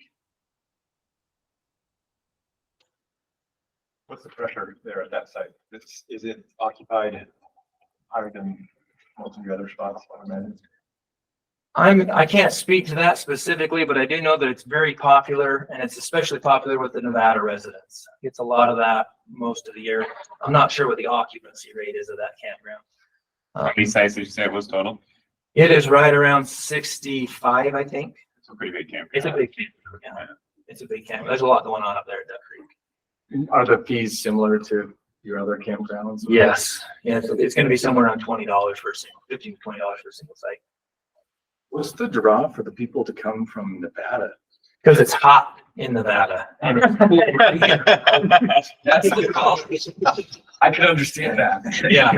What's the pressure there at that site? Is it occupied higher than most of the other spots? I can't speak to that specifically, but I do know that it's very popular, and it's especially popular with the Nevada residents. It's a lot of that most of the year. I'm not sure what the occupancy rate is of that campground. How many sites did you say it was total? It is right around 65, I think. It's a pretty big campground. It's a big campground. Yeah. It's a big campground. There's a lot going on up there at Duck Creek. Are the fees similar to your other campgrounds? Yes. Yeah, it's going to be somewhere around $20 for a single, $15 to $20 for a single site. What's the draw for the people to come from Nevada? Because it's hot in Nevada. And it's cool. That's the cost. I can understand that. Yeah,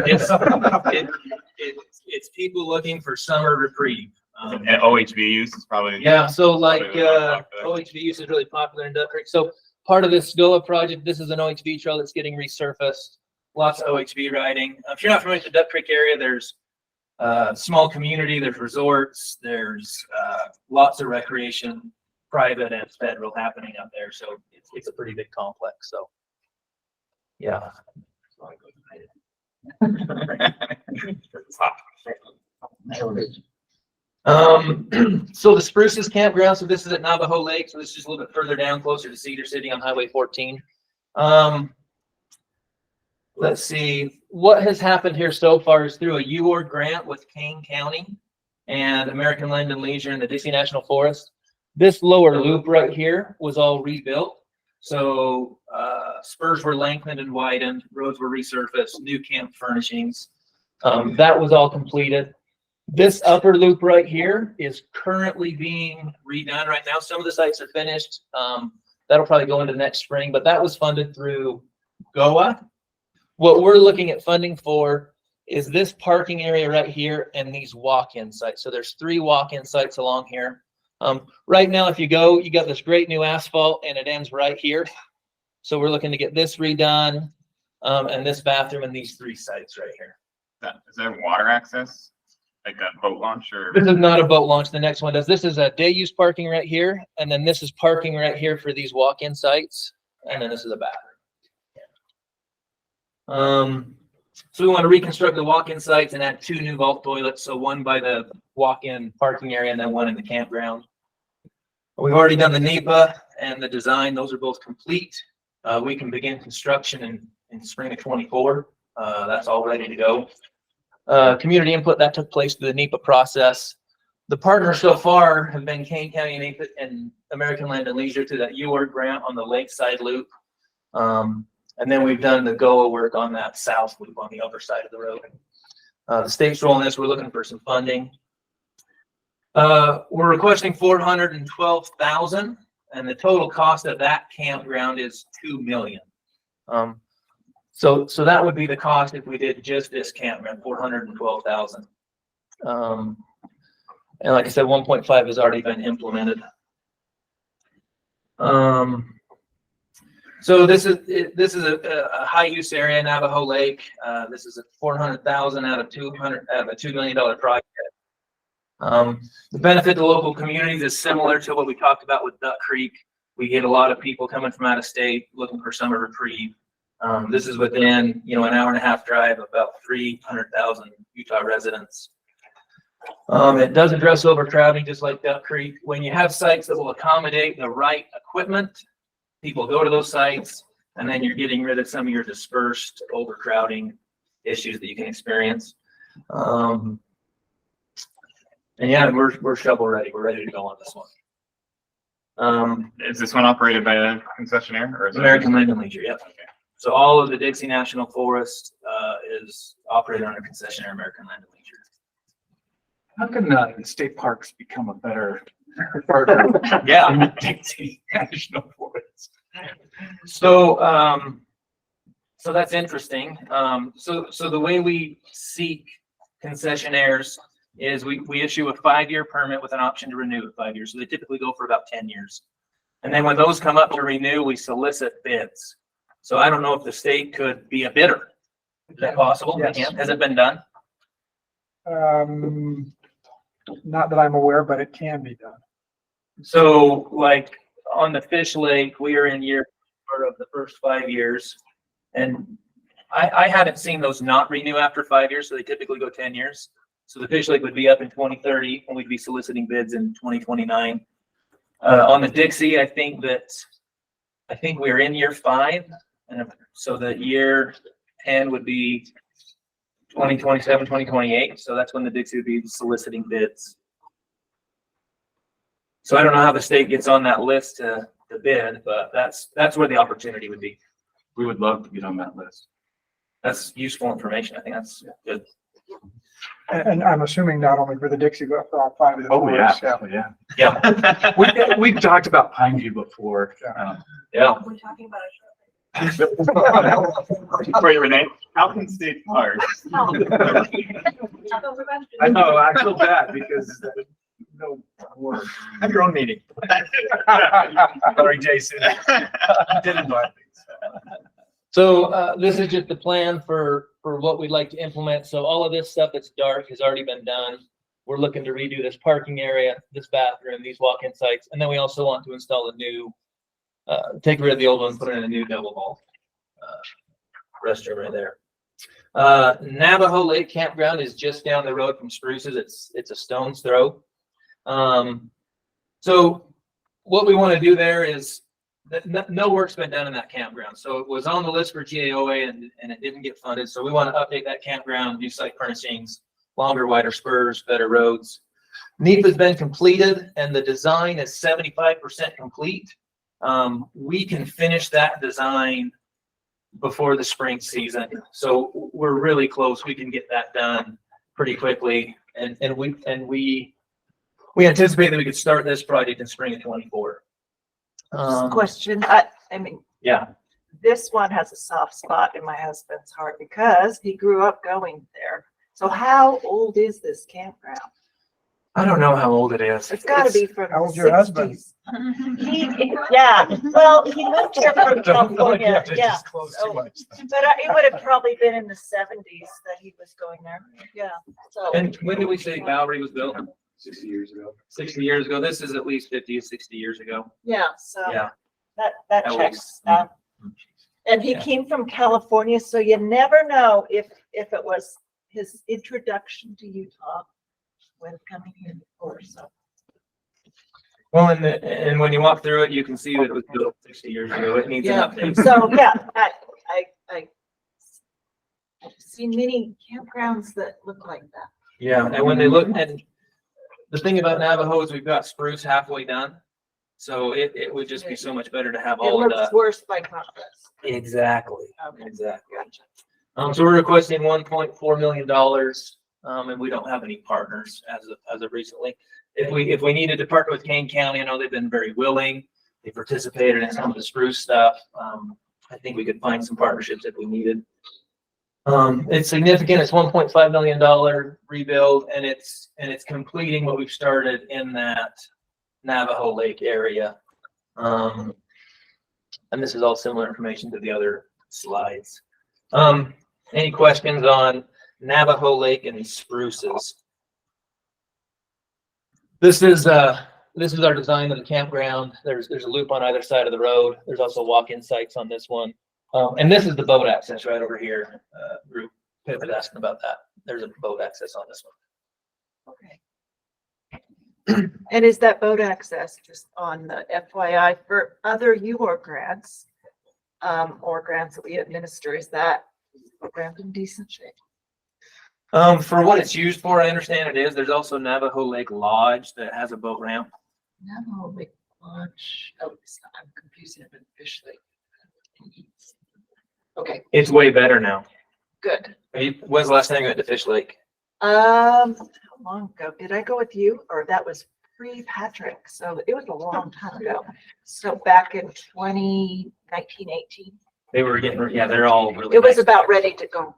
it's people looking for summer reprieve. And OHV use is probably. Yeah, so like probably really popular. OHV use is really popular in Duck Creek. So part of this GOA project, this is an OHV trail that's getting resurfaced. Lots of OHV riding. If you're not familiar with the Duck Creek area, there's small community, there's resorts, there's lots of recreation, private and federal happening out there. So it's a pretty big complex. So Yeah. So the Spruces campground, so this is at Navajo Lake, so this is just a little bit further down, closer to Cedar City on Highway 14. Let's see, what has happened here so far is through a UORD grant with Kane County and American Land and Leisure and the Dixie National Forest. This lower loop right here was all rebuilt. So spurs were lengthened and widened, roads were resurfaced, new camp furnishings. That was all completed. This upper loop right here is currently being redone right now. Some of the sites are finished. That'll probably go into next spring, but that was funded through GOA. What we're looking at funding for is this parking area right here and these walk-in sites. So there's 3 walk-in sites along here. Right now, if you go, you got this great new asphalt and it ends right here. So we're looking to get this redone and this bathroom and these 3 sites right here. Is that water access? Like a boat launch or? This is not a boat launch. The next one does. This is a day use parking right here. And then this is parking right here for these walk-in sites. And then this is a bathroom. So we want to reconstruct the walk-in sites and add 2 new vault toilets. So one by the walk-in parking area and then one in the campground. We've already done the NEPA and the design. Those are both complete. We can begin construction in spring of 24. That's all ready to go. Community input that took place through the NEPA process. The partners so far have been Kane County and American Land and Leisure to that UORD grant on the lakeside loop. And then we've done the GOA work on that south loop on the upper side of the road. The state's rolling this. We're looking for some funding. We're requesting $412,000, and the total cost of that campground is $2 million. So that would be the cost if we did just this campground, $412,000. And like I said, 1.5 has already been implemented. So this is a high use area, Navajo Lake. This is a $400,000 out of a $2 million project. The benefit to local communities is similar to what we talked about with Duck Creek. We get a lot of people coming from out of state looking for summer reprieve. This is within, an hour and a half drive, about 300,000 Utah residents. It does address overcrowding just like Duck Creek. When you have sites that will accommodate the right equipment, people go to those sites, and then you're getting rid of some of your dispersed overcrowding issues that you can experience. And yeah, we're shovel ready. We're ready to go on this one. Is this one operated by a concessionaire or is it American Land and Leisure? Yep. Okay. So all of the Dixie National Forest is operated under concessionaire American Land and Leisure. How can state parks become a better partner? Yeah. in the Dixie National Forest? So that's interesting. So the way we seek concessionaires is we issue a 5-year permit with an option to renew at 5 years. So they typically go for about 10 years. And then when those come up to renew, we solicit bids. So I don't know if the state could be a bidder. Is that possible? Yes. Has it been done? Not that I'm aware, but it can be done. So like on the Fishlake, we are in year 4 of the first 5 years. And I haven't seen those not renew after 5 years. So they typically go 10 years. So the Fishlake would be up in 2030 and we'd be soliciting bids in 2029. On the Dixie, I think we're in year 5. And so the year 10 would be 2027, 2028. So that's when the Dixie would be soliciting bids. So I don't know how the state gets on that list to bid, but that's where the opportunity would be. We would love to get on that list. That's useful information. I think that's good. And I'm assuming not only for the Dixie, but for all 5 of the. Oh, yeah. forests, Yeah. Yeah. We've talked about Pineview before. Yeah. We're talking about Wait, Renee, how can state parks? I know, I feel bad because no word. Have your own meeting. Sorry, Jason. I did invite me. So this is just the plan for what we'd like to implement. So all of this stuff that's dark has already been done. We're looking to redo this parking area, this bathroom, these walk-in sites, and then we also want to install a new, take rid of the old one, put in a new double vault. restroom right there. Navajo Lake Campground is just down the road from Spruce's. It's a stone's throw. So what we want to do there is no work's been done in that campground. So it was on the list for GAOA and it didn't get funded. So we want to update that campground, do site furnishings, longer, wider spurs, better roads. NEPA has been completed and the design is 75% complete. We can finish that design before the spring season. So we're really close. We can get that done pretty quickly. And we anticipate that we could start this project in spring of 24. Question, I mean, Yeah. this one has a soft spot in my husband's heart because he grew up going there. So how old is this campground? I don't know how old it is. It's gotta be from How old's the your husband? 60s. Yeah, well, he moved here from Don't look California, at it, yeah. just close So- too much. But it would have probably been in the 70s that he was going there, yeah, so. And when did we say Bowery was built? 60 years ago. 60 years ago. This is at least 50 to 60 years ago. Yeah, so Yeah. that At checks. least. And he Yeah. came from California, so you never know if it was his introduction to Utah when coming here before, so. Well, and when you walk through it, you can see that it was built 60 years ago. It needs an Yeah, update. so, yeah, I've seen many campgrounds that look like that. Yeah, and when they look, and the thing about Navajo is we've got spruce halfway done. So it would just be so much better to have It all of looks that. worse by contrast. Exactly. Okay. Exactly. Gotcha. So we're requesting $1.4 million. And we don't have any partners as of recently. If we needed to partner with Kane County, I know they've been very willing. They participated in some of the spruce stuff. I think we could find some partnerships if we needed. It's significant. It's $1.5 million rebuild, and it's completing what we've started in that Navajo Lake area. And this is all similar information to the other slides. Any questions on Navajo Lake and spruces? This is our design of the campground. There's a loop on either side of the road. There's also walk-in sites on this one. And this is the boat access right over here. Group Pip was asking about that. There's a boat access on this one. Okay. And is that boat access just on the FYI for other UR grants, or grants that we administer? Is that program in decent shape? For what it's used for, I understand it is. There's also Navajo Lake Lodge that has a boat ramp. Navajo Lake Lodge. Oh, I'm confusing it with Fishlake. Okay, It's way better now. good. When's the last time you went to Fishlake? How long ago? Did I go with you? Or that was pre-Patrick? So it was a long time ago. So back in 2019, 18. They were getting, yeah, they're all really. It was nice. about ready to go.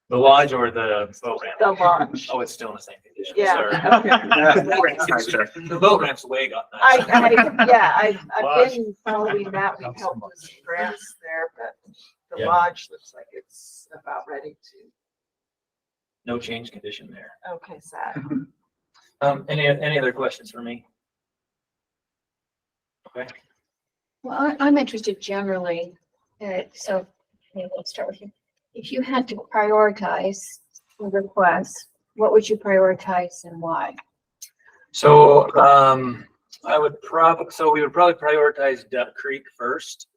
The lodge or the boat ramp? The lodge. Oh, it's still in the same condition. Yeah, Sorry. okay. The boat ramp's way got nice. I've been following that. We've helped with some grants there, but the Yeah. lodge looks like it's about ready to. No change condition there. Okay, sad. Any other questions for me? Okay. Well, I'm interested generally, so maybe let's start with you. If you had to prioritize the requests, what would you prioritize and why? So, we would probably prioritize Duck Creek first.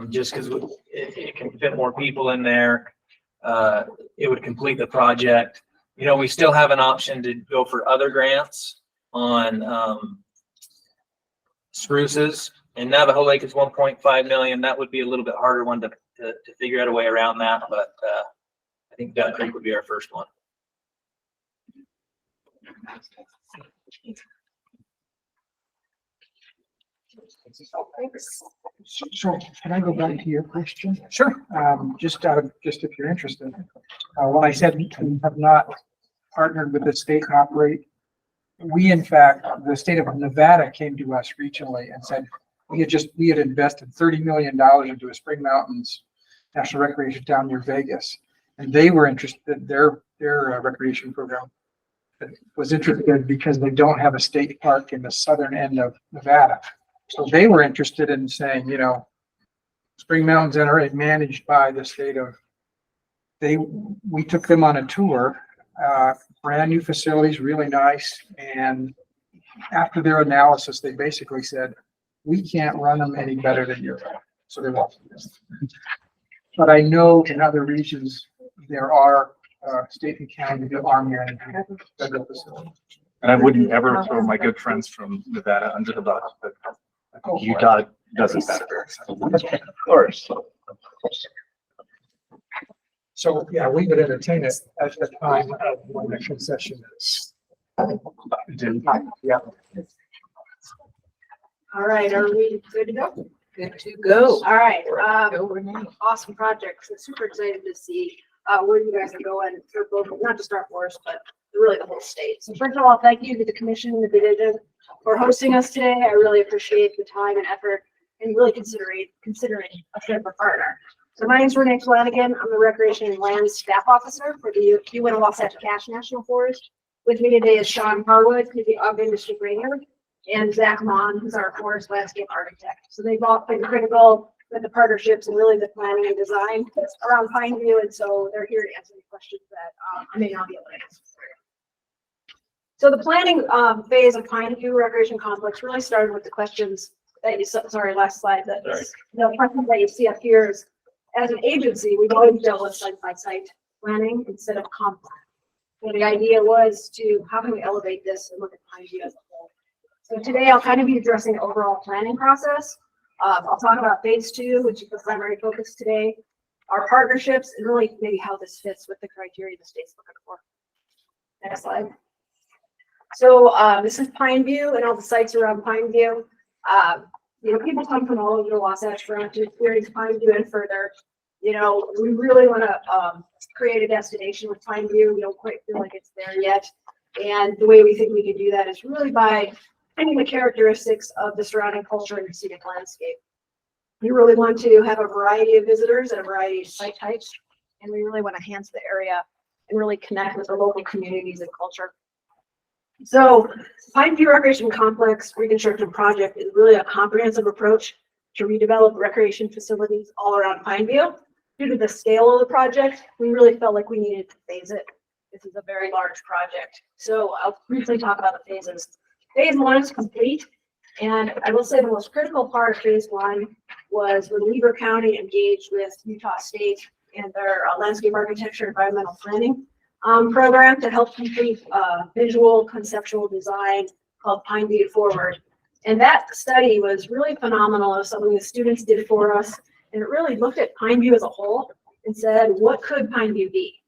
Just because it can fit more people in there. It would complete the project. You know, we still have an option to go for other grants on, spruces, and Navajo Lake is 1.5 million. That would be a little bit harder one to figure out a way around that, but, I think Duck Creek would be our first one. So can I go back to your question? Sure. Just if you're interested. When I said we have not partnered with the state to operate, we in fact, the state of Nevada came to us regionally and said, we had invested $30 million into a Spring Mountains National Recreation down near Vegas. And they were interested, their recreation program was interested because they don't have a state park in the southern end of Nevada. So they were interested in saying, you know, Spring Mountains NRA managed by the state of, we took them on a tour, brand new facilities, really nice. And after their analysis, they basically said, we can't run them any better than you. So they won't. But I know in other regions, there are state and county that are managing federal facilities. And I wouldn't ever throw my good friends from Nevada under the bus, but Utah does it better. Of course. So, yeah, we would entertain it at the time of when the concession is. Yeah. All right, are we good to go? Good to go. All right, Go, Renee. awesome projects. I'm super excited to see where you guys are going for both, not just our forest, but really the whole state. So first of all, thank you to the commission and the division for hosting us today. I really appreciate the time and effort and really considering a favorite partner. So my name is Renee Flanagan. I'm the Recreation and Land Staff Officer for the Uinta Wasatch Cache National Forest. With me today is Sean Harwood, who's the Ogden District Ranger, and Zach Mon, who's our Forest Landscape Architect. So they've all been critical with the partnerships and really the planning and design around Pineview, and so they're here to answer any questions that I may not be able to answer. So the planning phase of Pineview Recreation Complex really started with the questions that you saw, sorry, last slide, that the questions that you see up here is, as an agency, we've always dealt with site-by-site planning instead of comp plan. So the idea was to, how can we elevate this and look at Pineview as a whole? So today I'll kind of be addressing the overall planning process. I'll talk about phase 2, which is the primary focus today, our partnerships, and really maybe how this fits with the criteria the state's looking for. Next slide. So this is Pineview and all the sites around Pineview. You know, people come from all over the Wasatch Front to experience Pineview and further. You know, we really want to create a destination with Pineview. We don't quite feel like it's there yet. And the way we think we can do that is really by finding the characteristics of the surrounding culture and scenic landscape. We really want to have a variety of visitors and a variety of site types, and we really want to enhance the area and really connect with the local communities and culture. So Pineview Recreation Complex Reconstruction Project is really a comprehensive approach to redevelop recreation facilities all around Pineview. Due to the scale of the project, we really felt like we needed to phase it. This is a very large project. So I'll briefly talk about the phases. Phase 1 is complete, and I will say the most critical part of phase 1 was when Weber County engaged with Utah State and their landscape architecture environmental planning program to help complete visual conceptual design called Pineview Forward. And that study was really phenomenal. It was something the students did for us, and it really looked at Pineview as a whole and said, what could Pineview be?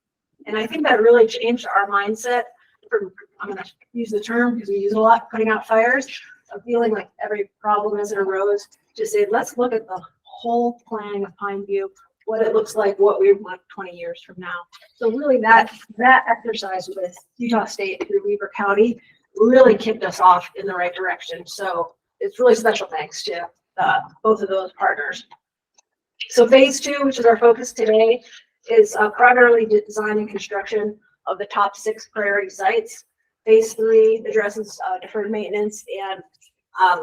And I think that really changed our mindset from, I'm going to use the term because we use it a lot, putting out fires, of feeling like every problem as it arose, to say, let's look at the whole planning of Pineview, what it looks like, what we want 20 years from now. So really that exercise with Utah State through Weber County really kicked us off in the right direction. So it's really special thanks to both of those partners. So phase 2, which is our focus today, is primarily design and construction of the top 6 priority sites. Phase 3 addresses deferred maintenance and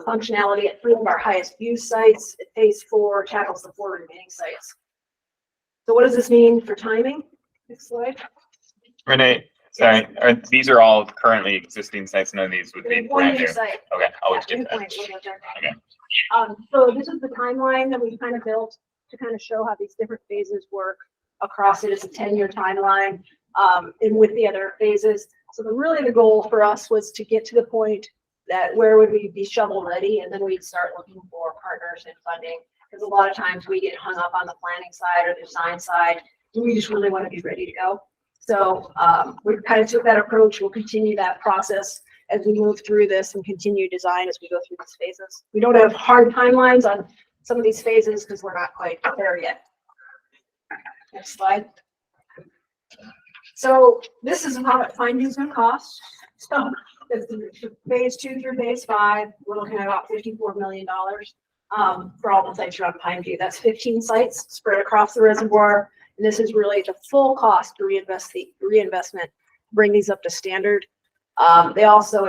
functionality at 3 of our highest use sites. Phase 4 tackles the 4 remaining sites. So what does this mean for timing? Next slide. Renee, sorry, these are all currently existing sites. None of these would be One brand new new. site. Okay, I'll Yeah, get good that. point. We'll get there. Okay. So this is the timeline that we kind of built to kind of show how these different phases work across it. It's a 10-year timeline and with the other phases. So really the goal for us was to get to the point that where would we be shovel ready, and then we'd start looking for partners and funding. Because a lot of times we get hung up on the planning side or the design side. We just really want to be ready to go. So we kind of took that approach. We'll continue that process as we move through this and continue design as we go through these phases. We don't have hard timelines on some of these phases because we're not quite there yet. Next slide. So this is how much Pineview's going to cost. So phase 2 through phase 5, we're looking at about $54 million. For all the sites around Pineview. That's 15 sites spread across the reservoir. And this is really the full cost to reinvestment, bring these up to standard. We also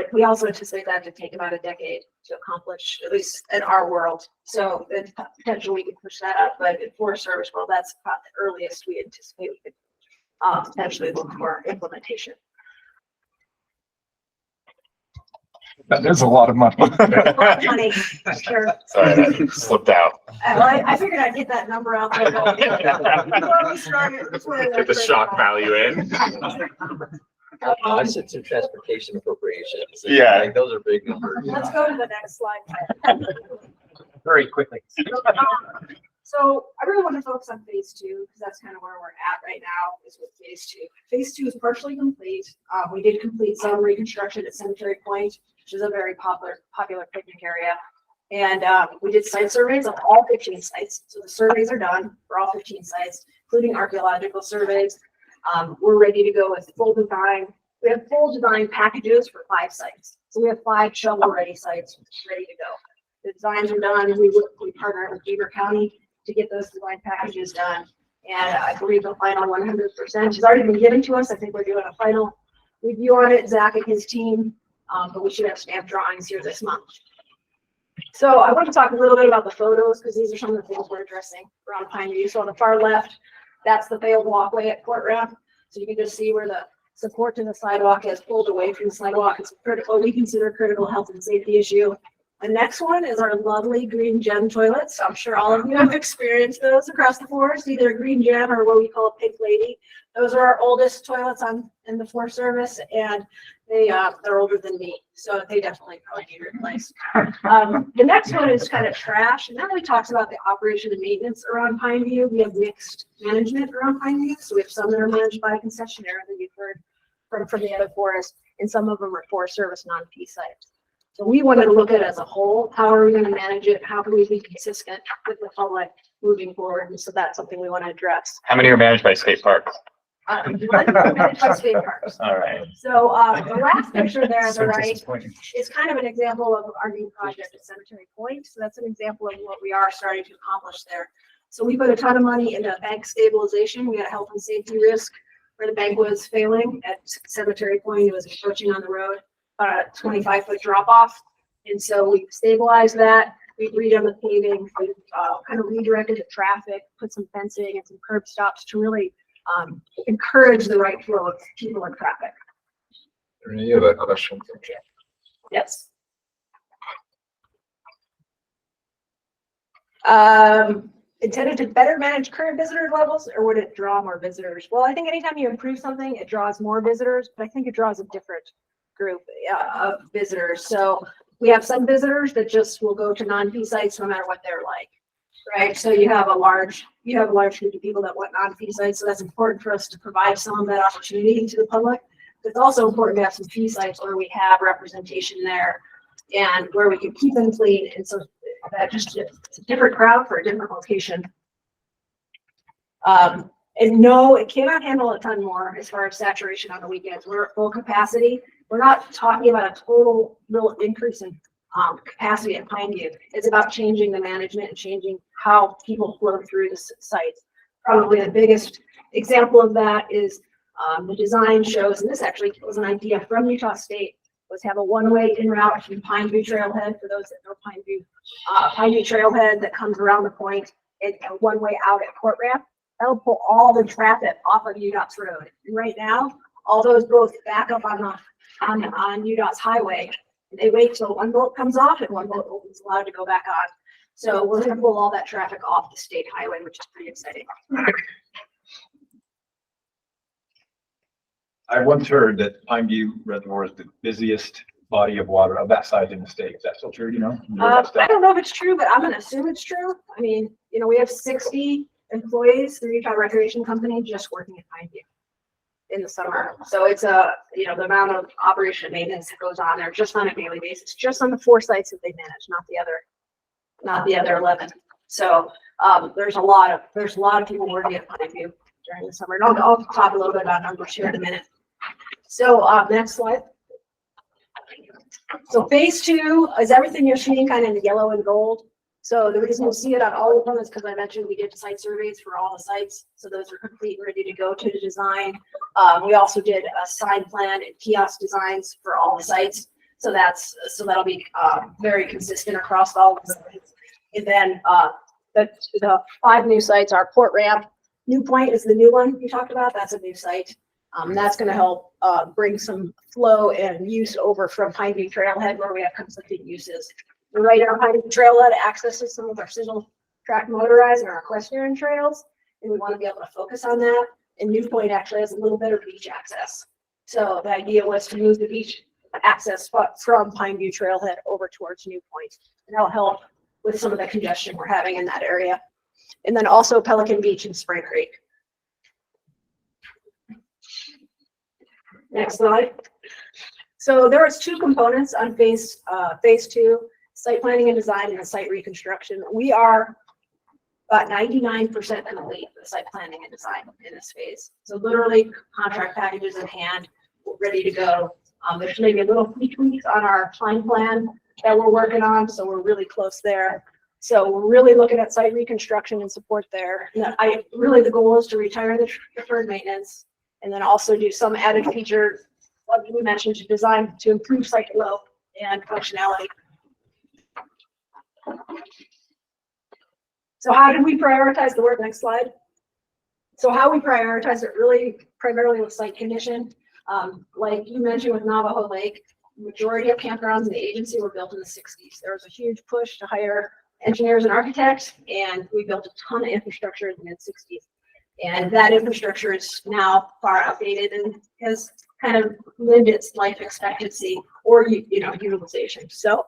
anticipate that to take about a decade to accomplish, at least in our world. So the potential we could push that up, but in Forest Service world, that's about the earliest we anticipate we could potentially look for implementation. That is a lot of money. Money, sure. Sorry, that slipped out. I figured I'd get that number out there. Before we started. Get the shock value in. I said some transportation appropriations. Yeah. Like, those are big numbers. Let's go to the next slide. Very quickly. So I really want to focus on phase two because that's kind of where we're at right now is with phase two. Phase two is partially complete. We did complete some reconstruction at Cemetery Point, which is a very popular picnic area. And we did site surveys of all 15 sites. So the surveys are done for all 15 sites, including archaeological surveys. We're ready to go with full design. We have full design packages for 5 sites. So we have 5 shovel-ready sites ready to go. The designs are done, and we partnered with Beaver County to get those design packages done. And I believe the final 100% has already been given to us. I think we're doing a final review on it, Zach and his team, but we should have stamped drawings here this month. So I want to talk a little bit about the photos because these are some of the things we're addressing around Pineview. So on the far left, that's the failed walkway at Court Ramp. So you can just see where the support to the sidewalk has pulled away from the sidewalk. It's critical, we consider critical health and safety issue. The next one is our lovely green gem toilets. I'm sure all of you have experienced those across the forest, either a green gem or what we call a pink lady. Those are our oldest toilets in the Forest Service, and they're older than me, so they definitely probably need replaced. The next one is kind of trash, and that really talks about the operation and maintenance around Pineview. We have mixed management around Pineview, so we have some that are managed by a concessionaire that you've heard from the other forests, and some of them are Forest Service non-P sites. So we wanted to look at it as a whole. How are we going to manage it? How can we be consistent with the public moving forward? And so that's something we want to address. How many are managed by state parks? Managed by state parks. All right. So the last picture there on the right is kind of an example of our new project at Cemetery Point. So that's an example of what we are starting to accomplish there. So we put a ton of money into bank stabilization. We had a health and safety risk where the bank was failing at Cemetery Point. It was approaching on the road. A 25-foot drop off. And so we stabilized that. We redone the paving, we kind of redirected the traffic, put some fencing and some curb stops to really encourage the right flow of people and traffic. You have a question from Jeff. Yes. Intended to better manage current visitor levels, or would it draw more visitors? Well, I think anytime you improve something, it draws more visitors, but I think it draws a different group of visitors. So we have some visitors that just will go to non-P sites no matter what they're like, right? So you have a large group of people that want non-P sites. So that's important for us to provide some of that opportunity to the public. It's also important to have some P sites where we have representation there and where we can keep them clean. And so that just it's a different crowd for a different location. And no, it cannot handle a ton more as far as saturation on the weekends. We're at full capacity. We're not talking about a total real increase in capacity at Pineview. It's about changing the management and changing how people flow through the sites. Probably the biggest example of that is the design shows, and this actually was an idea from Utah State, was have a one-way in route from Pineview Trailhead, for those that know Pineview Trailhead that comes around the point, and a one-way out at Court Ramp. That'll pull all the traffic off of UDOT's road. And right now, all those boats back up on UDOT's highway. They wait till one boat comes off and one boat is allowed to go back on. So we're going to pull all that traffic off the state highway, which is pretty exciting. I once heard that Pineview Reservoir is the busiest body of water of that size in the state. Is that still true? You know? I don't know if it's true, but I'm going to assume it's true. I mean, we have 60 employees through Utah Recreation Company just working at Pineview in the summer. So it's the amount of operation and maintenance that goes on there just on a daily basis, just on the 4 sites that they manage, not the other 11. So there's a lot of people working at Pineview during the summer. And I'll talk a little bit about numbers here in a minute. So next slide. So phase 2 is everything you're seeing kind of in the yellow and gold. So the reason you'll see it on all of them is because I mentioned we did site surveys for all the sites. So those are complete and ready to go to the design. We also did a sign plan and kiosk designs for all the sites. So that'll be very consistent across all of the sites. And then the 5 new sites are Port Ramp. New Point is the new one you talked about. That's a new site. That's going to help bring some flow and use over from Pineview Trailhead where we have conflicting uses. We're right on Pineview Trailhead accesses some of our single track motorized and our equestrian trails, and we want to be able to focus on that. And New Point actually has a little better beach access. So the idea was to move the beach access from Pineview Trailhead over towards New Point, and that'll help with some of the congestion we're having in that area. And then also Pelican Beach and Spring Creek. Next slide. So there was 2 components on phase 2, site planning and design and the site reconstruction. We are about 99% complete with site planning and design in this phase. So literally contract packages in hand, ready to go. There's maybe a little tweaks on our time plan that we're working on, so we're really close there. So we're really looking at site reconstruction and support there. And the goal is to retire the deferred maintenance and then also do some added feature, like we mentioned, to design to improve site flow and functionality. So how did we prioritize the work? Next slide. So how we prioritize it really primarily with site condition. Like you mentioned with Navajo Lake, majority of campgrounds in the agency were built in the 60s. There was a huge push to hire engineers and architects, and we built a ton of infrastructure in the mid-60s. And that infrastructure is now far outdated and has kind of limited its life expectancy or utilization. So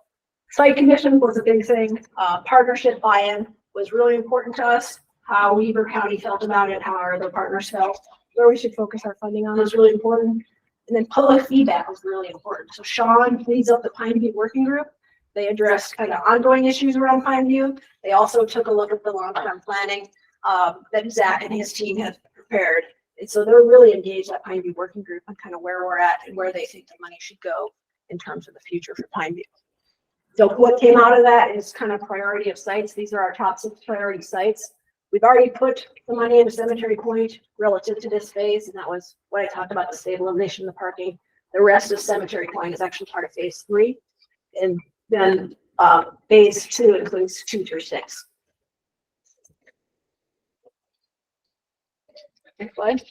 site condition was a big thing. Partnership buy-in was really important to us. How Weber County felt about it, how our other partners felt, where we should focus our funding on is really important. And then public feedback was really important. So Sean leads up the Pineview Working Group. They addressed kind of ongoing issues around Pineview. They also took a look at the long-term planning that Zach and his team have prepared. And so they're really engaged at Pineview Working Group on kind of where we're at and where they think the money should go in terms of the future for Pineview. So what came out of that is kind of priority of sites. These are our top 6 priority sites. We've already put the money into Cemetery Point relative to this phase, and that was what I talked about, the stabilization of the parking. The rest of Cemetery Point is actually part of phase 3. And then phase 2 includes 2 through 6. Next slide.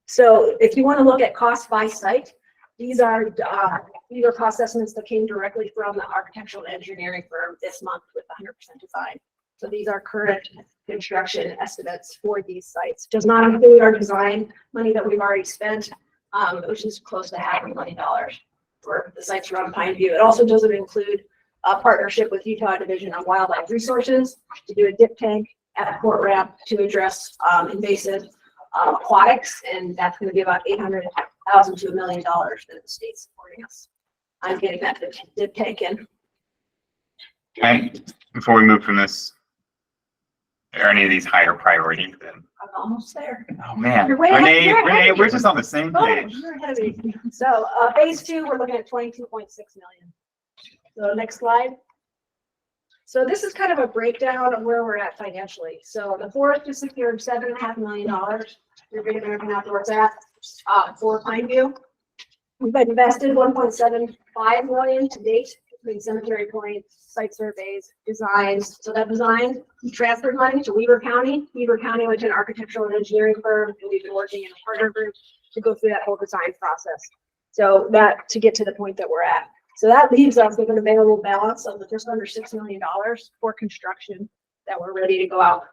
So if you want to look at cost by site, these are cost estimates that came directly from the architectural engineering firm this month with 100% design. So these are current construction estimates for these sites. Does not include our design money that we've already spent, which is close to $500,000 for the sites around Pineview. It also doesn't include a partnership with Utah Division of Wildlife Resources to do a dip tank at the port ramp to address invasive aquatics, and that's going to be about $800,000 to $1 million that the state's supporting us on getting that dip tank in. Okay, before we move from this, are any of these higher priority than? I'm almost there. Oh man, You're way ahead- Renee, you're ahead of we're me. just on the same Oh, page. you're ahead of me. So phase 2, we're looking at 22.6 million. So next slide. So this is kind of a breakdown of where we're at financially. So the forest has secured $7.5 million. You're getting everything out towards that for Pineview. We've invested $1.75 million to date between Cemetery Point, site surveys, designs. So that design, we transferred money to Weber County. Weber County went to an architectural and engineering firm, and we've been working in a partner group to go through that whole design process. So that to get to the point that we're at. So that leaves us with an available balance of just under $6 million for construction that we're ready to go out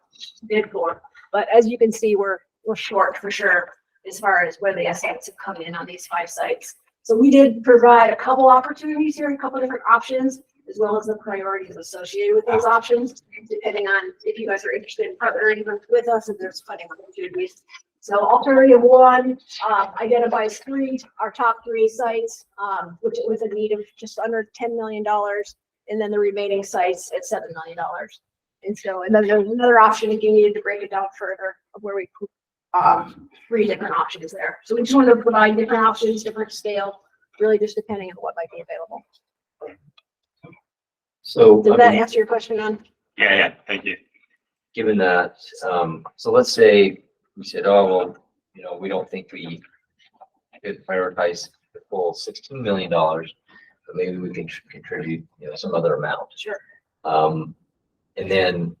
bid for. But as you can see, we're short for sure as far as where the estimates have come in on these 5 sites. So we did provide a couple opportunities here, a couple different options, as well as the priorities associated with those options, depending on if you guys are interested in partnering with us and there's funding opportunities. So alternative 1 identifies our top 3 sites, which with a need of just under $10 million, and then the remaining sites at $7 million. And then there's another option if you needed to break it down further of where we put 3 different options there. So we just wanted to provide different options, different scale, really just depending on what might be available. So Did that answer your question on? Yeah, thank you. Given that, so let's say we said, oh, well, you know, we don't think we could prioritize the full $16 million, but maybe we can contribute, you know, some other amount. Sure. And then,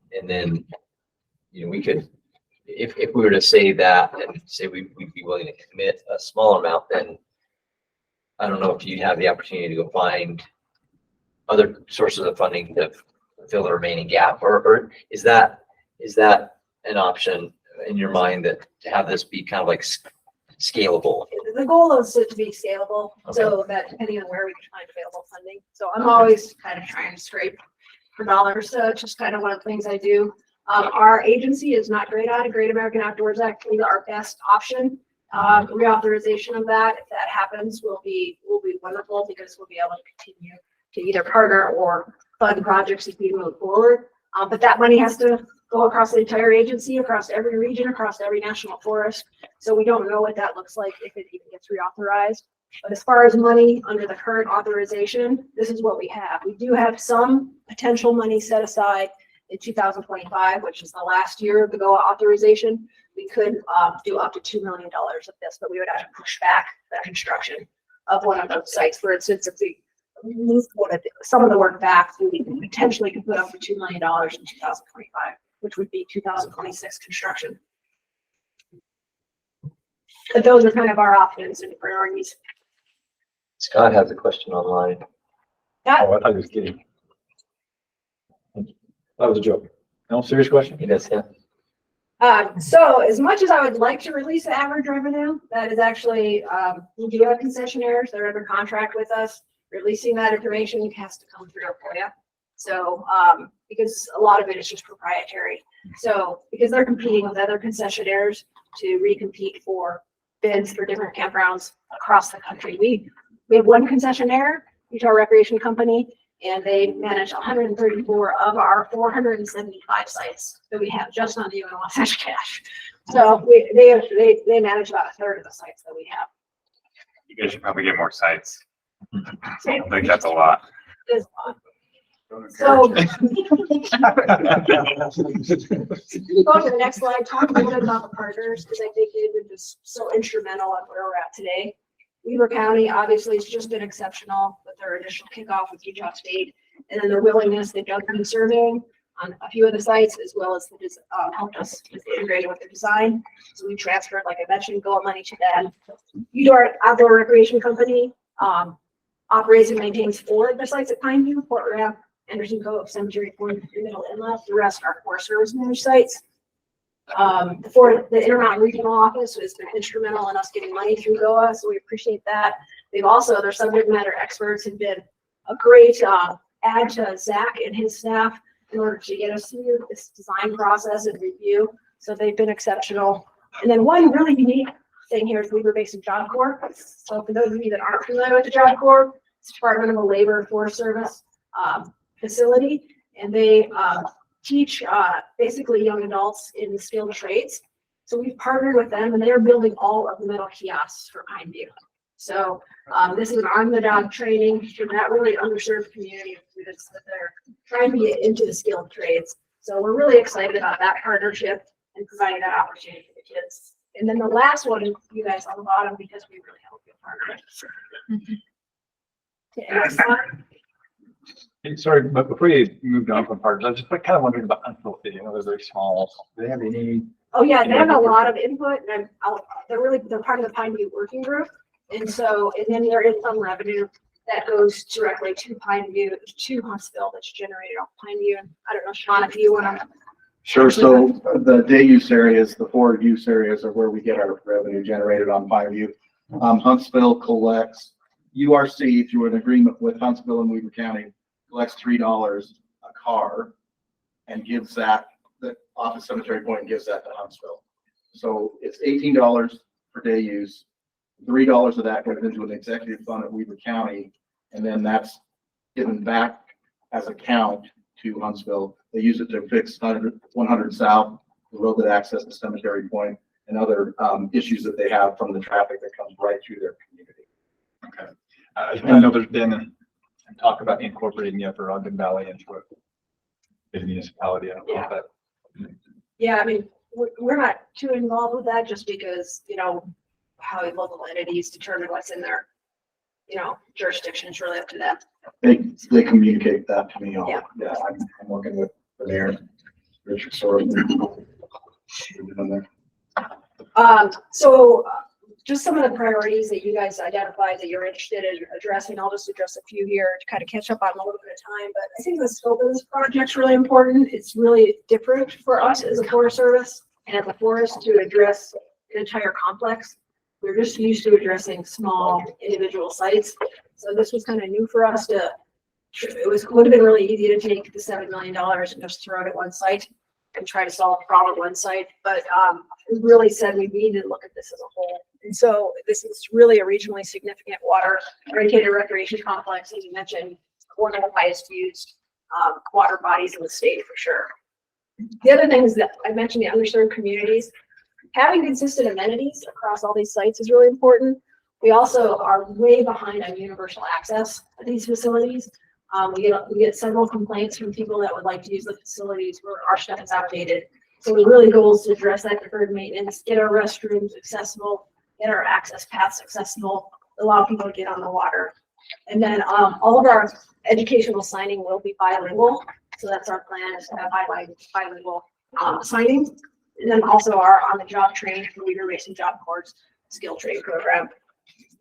you know, we could, if we were to say that and say we'd be willing to commit a small amount, then I don't know if you'd have the opportunity to go find other sources of funding to fill the remaining gap, or is that an option in your mind that to have this be kind of like scalable? The goal is it to be scalable, so that depending on where we can find available funding. So I'm always kind of trying to scrape for dollars. So it's just kind of one of the things I do. Our agency is not great at it. Great American Outdoors Act is our best option. Reauthorization of that, if that happens, will be wonderful because we'll be able to continue to either partner or fund projects as we move forward. But that money has to go across the entire agency, across every region, across every national forest. So we don't know what that looks like if it even gets reauthorized. But as far as money under the current authorization, this is what we have. We do have some potential money set aside in 2025, which is the last year of the GOA authorization. We could do up to $2 million of this, but we would have to push back the construction of one of those sites. For instance, if we move some of the work back, we potentially could put up to $2 million in 2025, which would be 2026 construction. But those are kind of our options and priorities. Scott has a question online. Yeah. Oh, I thought he was kidding. That was a joke. No, serious question? He does, yeah. So as much as I would like to release the average revenue, that is actually, we do have concessionaires that are under contract with us. Releasing that information has to come through for you. So, because a lot of it is just proprietary. So, because they're competing with other concessionaires to recompete for bids for different campgrounds across the country. We have one concessionaire, Utah Recreation Company, and they manage 134 of our 475 sites that we have just on the Uinta Wasatch cache. So they manage about a third of the sites that we have. You guys should probably get more sites. I think that's a lot. It is a lot. So go to the next slide, talk a little bit about the partners, because I think they've been just so instrumental in where we're at today. Weaver County obviously has just been exceptional with their initial kickoff with Utah State, and then their willingness. They've done some surveying on a few of the sites, as well as helped us with integrating with the design. So we transferred, like I mentioned, GOA money to them. Utah Outdoor Recreation Company operates and maintains 4 of the sites at Pineview, Fort Rapp, Anderson Cove, Cemetery Point, and Middle Inlet. The rest are Forest Service managed sites. The Intermountain Regional Office has been instrumental in us getting money through GOA, so we appreciate that. They've also, their subject matter experts have been a great add to Zach and his staff in order to get us through this design process and review. So they've been exceptional. And then one really unique thing here is Weaver Basin Job Corps. So for those of you that aren't familiar with the Job Corps, it's Department of Labor Forest Service facility, and they teach basically young adults in skilled trades. So we've partnered with them, and they're building all of the metal kiosks for Pineview. So this is an on-the-job training for that really underserved community of students that they're trying to get into the skilled trades. So we're really excited about that partnership and providing that opportunity for the kids. And then the last one, you guys on the bottom, because we really help you partner. Hey, sorry, but before you moved on from partners, I was just kind of wondering about Huntsville City. I know they're very small. Do they have any? Oh yeah, they have a lot of input, and they're part of the Pineview working group, and then there is some revenue that goes directly to Pineview, to Huntsville, that's generated off Pineview. And I don't know, Sean, if you want to. Sure. So the day use areas, the 4 use areas are where we get our revenue generated on Pineview. Huntsville collects URC through an agreement with Huntsville and Weaver County. Collects $3 a car and gives that, the office cemetery point gives that to Huntsville. So it's $18 per day use. $3 of that goes into an executive fund at Weaver County, and then that's given back as a count to Huntsville. They use it to fix 100 South, the road that accesses the cemetery point, and other issues that they have from the traffic that comes right through their community. Okay. I know there's been talk about incorporating the Upper Ogden Valley into it. municipality. I don't know if that- Yeah, I mean, we're not too involved with that just because, how local entities determine what's in their, jurisdiction is really up to them. They communicate that to me. Yeah. Yeah, I'm working with the mayor, Richard Sorrell. So just some of the priorities that you guys identified that you're interested in addressing, I'll just address a few here to kind of catch up on a little bit of time, but I think the scope of this project's really important. It's really different for us as a Forest Service and as a forest to address an entire complex. We're just used to addressing small individual sites. So this was kind of new for us would have been really easy to take the $7 million and just throw it at one site and try to solve a problem at one site. But we really said we needed to look at this as a whole. And so this is really a regionally significant water-oriented recreation complex, as you mentioned, one of the highest used water bodies in the state for sure. The other thing is that I mentioned the underserved communities. Having consistent amenities across all these sites is really important. We also are way behind on universal access to these facilities. We get several complaints from people that would like to use the facilities where our stuff is outdated. So the really goal is to address that deferred maintenance, get our restrooms accessible, get our access paths accessible, allow people to get on the water. And then all of our educational signing will be bilingual. So that's our plan, is to have bilingual signing. And then also our on-the-job training for leader racing job corps skill training program.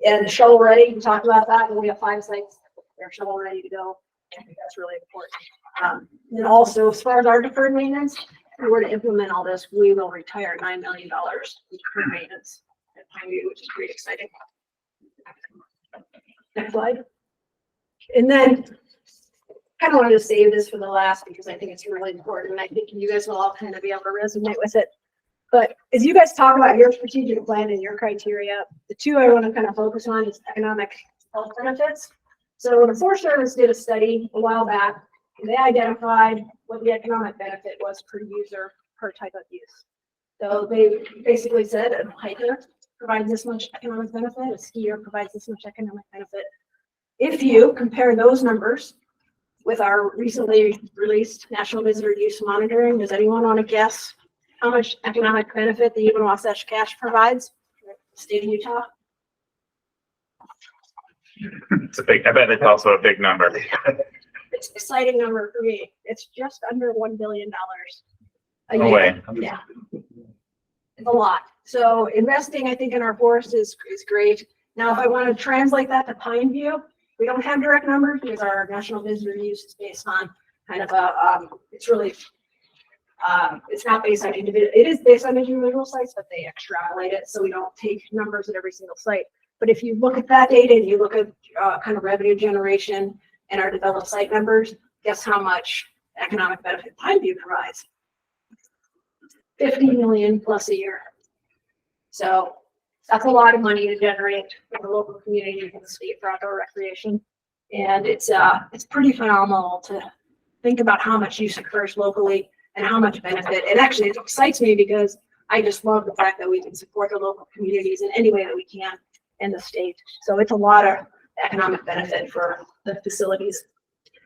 And shovel ready, we talked about that, and we have 5 sites that are shovel ready to go. I think that's really important. And also, as far as our deferred maintenance, if we were to implement all this, we will retire $9 million in deferred maintenance at Pineview, which is pretty exciting. Next slide. And then kind of wanted to save this for the last because I think it's really important. I think you guys will all kind of be able to resonate with it. But as you guys talk about your strategic plan and your criteria, the 2 I want to kind of focus on is economic health benefits. So the Forest Service did a study a while back, and they identified what the economic benefit was per user, per type of use. So they basically said a hiker provides this much economic benefit, a skier provides this much economic benefit. If you compare those numbers with our recently released National Visitor Use Monitoring, does anyone want to guess how much economic benefit the Wasatch cache provides for the state of Utah? It's a big, I bet it's also a big number. It's an exciting number for me. It's just under $1 billion a No year. way. Yeah. It's a lot. So investing, I think, in our forest is great. Now, if I want to translate that to Pineview, we don't have direct numbers because our national visitor use is based on kind of a, it's really, it's not based on individual, it is based on individual sites, but they extrapolate it. So we don't take numbers at every single site. But if you look at that data and you look at kind of revenue generation and our developed site numbers, guess how much economic benefit Pineview provides? 50 million plus a year. So that's a lot of money to generate for the local community and the state for outdoor recreation. And it's pretty phenomenal to think about how much use occurs locally and how much benefit. And actually it excites me because I just love the fact that we can support the local communities in any way that we can in the state. So it's a lot of economic benefit for the facilities.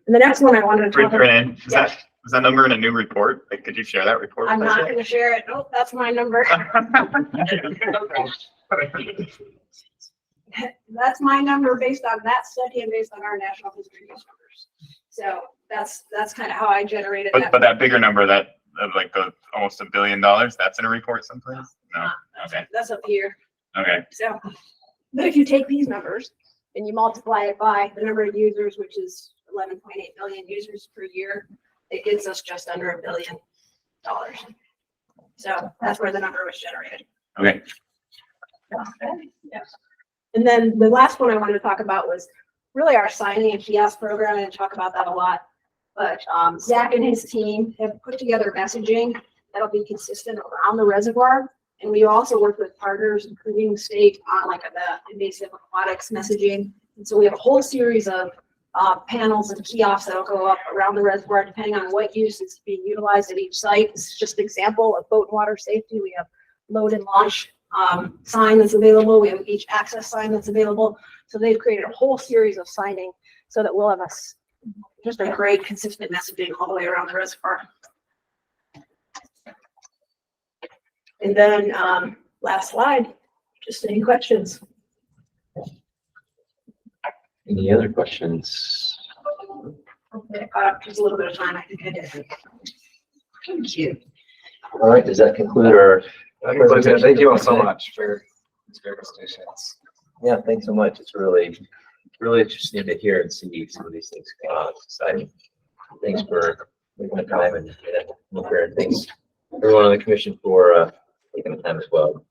And the next one I wanted to talk about. Is that number in a new report? Like, could you share that report? I'm not going to share it. Nope, that's my number. That's my number based on that study and based on our national visitor use numbers. So that's kind of how I generated that. But that bigger number, that of like the almost $1 billion, that's in a report someplace? No. Okay. That's up here. Okay. So, but if you take these numbers and you multiply it by the number of users, which is 11.8 million users per year, it gets us just under $1 billion. So that's where the number was generated. Okay. Yes. And then the last one I wanted to talk about was really our signing and kiosk program, and talk about that a lot. But Zach and his team have put together messaging that'll be consistent around the reservoir. And we also work with partners, including the state, on like the invasive aquatics messaging. And so we have a whole series of panels and kiosks that'll go up around the reservoir, depending on what use is being utilized at each site. This is just an example of boat and water safety. We have load and launch sign that's available. We have a beach access sign that's available. So they've created a whole series of signing so that we'll have just a great consistent messaging all the way around the reservoir. And then, last slide, just any questions? Any other questions? Okay, I caught up just a little bit of time, I think I did. Thank you. All right, does that conclude our? Thank you all so much for these great presentations. Yeah, thanks so much. It's really interesting to hear and see some of these things going on. It's exciting. Thanks for taking the time and thanks everyone on the commission for taking the time as well.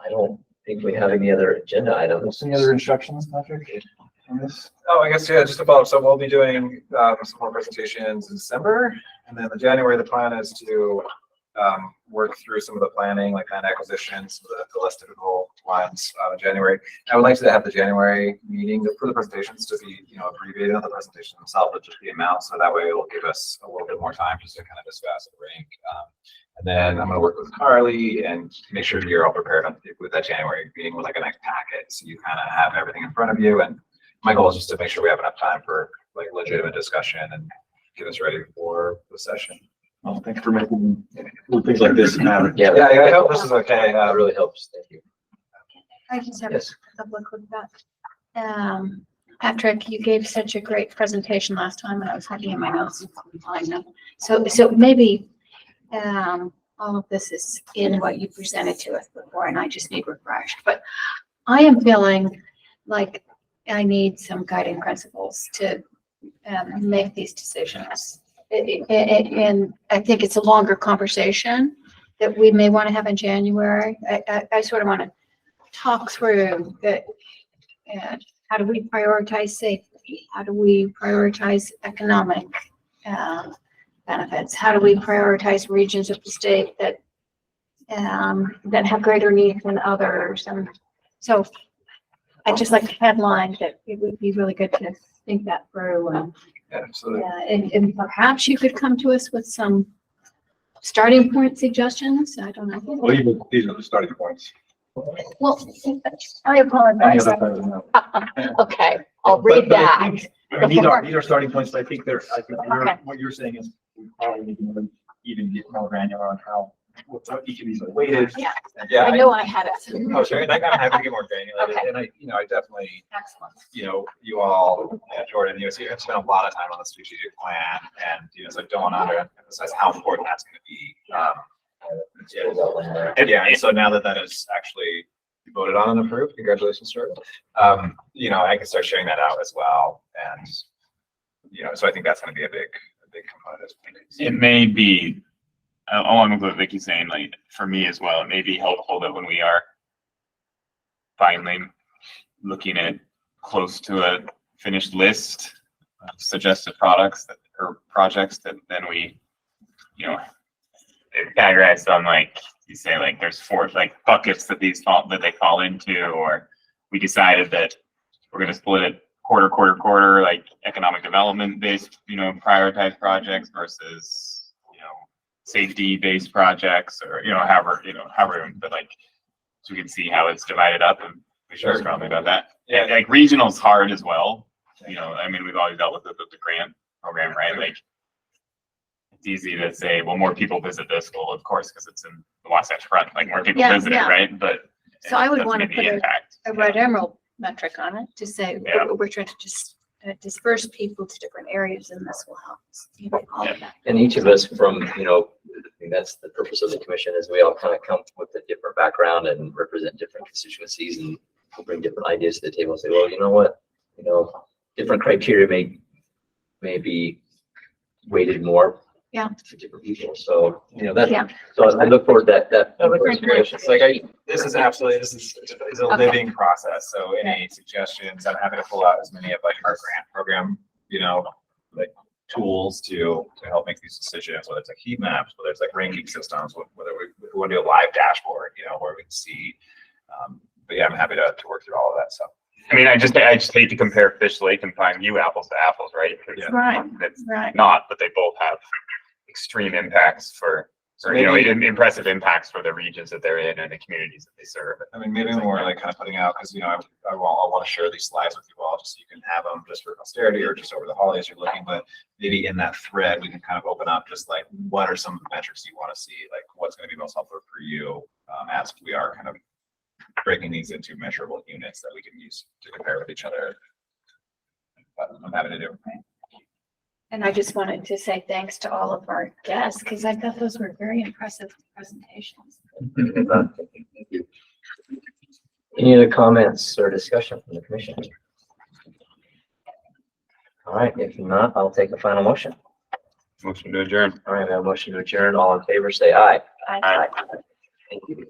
I don't think we have any other agenda items. Any other instructions, Patrick, on this? Oh, I guess, yeah, just to follow up. So we'll be doing some more presentations in December. And then the January, the plan is to work through some of the planning, like land acquisitions, the less difficult ones in January. I would like to have the January meeting for the presentations to be, abbreviated on the presentation themselves, but just the amount. So that way it'll give us a little bit more time just to kind of discuss and rank. And then I'm going to work with Carly and make sure you're all prepared with that January meeting with like a nice packet. So you kind of have everything in front of you. And my goal is just to make sure we have enough time for like legitimate discussion and get us ready for the session. Well, thanks for making things like this happen. Yeah, I hope this is okay. That really helps. Thank you. I just have Yes. a couple of quick thoughts. Patrick, you gave such a great presentation last time, and I was looking at my notes and couldn't find them. So maybe all of this is in what you presented to us before, and I just need refreshed. But I am feeling like I need some guiding principles to make these decisions. And I think it's a longer conversation that we may want to have in January. I sort of want to talk through that. How do we prioritize safety? How do we prioritize economic benefits? How do we prioritize regions of the state that have greater needs than others? And so I just like to headline that it would be really good to think that through. And, Yeah, absolutely. and perhaps you could come to us with some starting point suggestions. I don't know. Well, these are the starting points. Well, I apologize. Okay, I'll read that. I mean, these are starting points, but I think Okay. what you're saying is we probably need to even get more granular on what each of these are weighted. Yeah, Yeah. I know I had it. Oh, sure. And I'm happy to get more granular. Okay. And I definitely, Excellent. you all, Jordan, you have spent a lot of time on the strategic plan, and so I don't want to underemphasize how important that's going to be. Yeah, and so now that is actually voted on and approved, congratulations, Jordan. I can start sharing that out as well, and so I think that's going to be a big component. It may be, along with what Vicky's saying, like for me as well, it may be helpful that when we are finally looking at close to a finished list of suggested products or projects, that then we, categorize them like you say, like there's 4 like buckets that they fall into, or we decided that we're going to split it quarter, like economic development based, prioritized projects versus, safety based projects, or, however, but like, so we can see how it's divided up, and we feel strongly about that. Yeah, like regional's hard as well. I mean, we've always dealt with it with the grant program, right? Like, it's easy to say, well, more people visit this. Well, of course, because it's in the Wasatch Front, like more people visit it, right? But So I would that's want to maybe put impact. a red emerald metric on it to say, Yeah. we're trying to just disperse people to different areas, and this will help us. All of that. And each of us from, that's the purpose of the commission, is we all kind of come with a different background and represent different constituencies, and bring different ideas to the table and say, well, you know what, different criteria may be weighted more. Yeah. For different people. So, that's, Yeah. so I look forward to that. This is a living process. So any suggestions, I'm happy to pull out as many of like our grant program, like tools to help make these decisions, whether it's like heat maps, whether it's like ranking systems, whether we want to do a live dashboard, where we can see. But yeah, I'm happy to work through all of that stuff. I mean, I just hate to compare Fishlake and find you apples to apples, right? Right, That's right. not, but they both have extreme impacts for So or, you know, maybe- impressive impacts for the regions that they're in and the communities that they serve. I mean, maybe more like kind of putting out, because, you know, I want to share these slides with you all, just so you can have them just for posterity or just over the holidays you're looking, but maybe in that thread, we can kind of open up just like, what are some of the metrics you want to see? Like, what's going to be most helpful for you, as we are kind of breaking these into measurable units that we can use to compare with each other. But I'm happy to do. And I just wanted to say thanks to all of our guests, because I thought those were very impressive presentations. Any other comments or discussion from the commission? All right, if not, I'll take a final motion. Motion to adjourn. All right, I have a motion to adjourn. All in favor, say aye. I thought Thank you.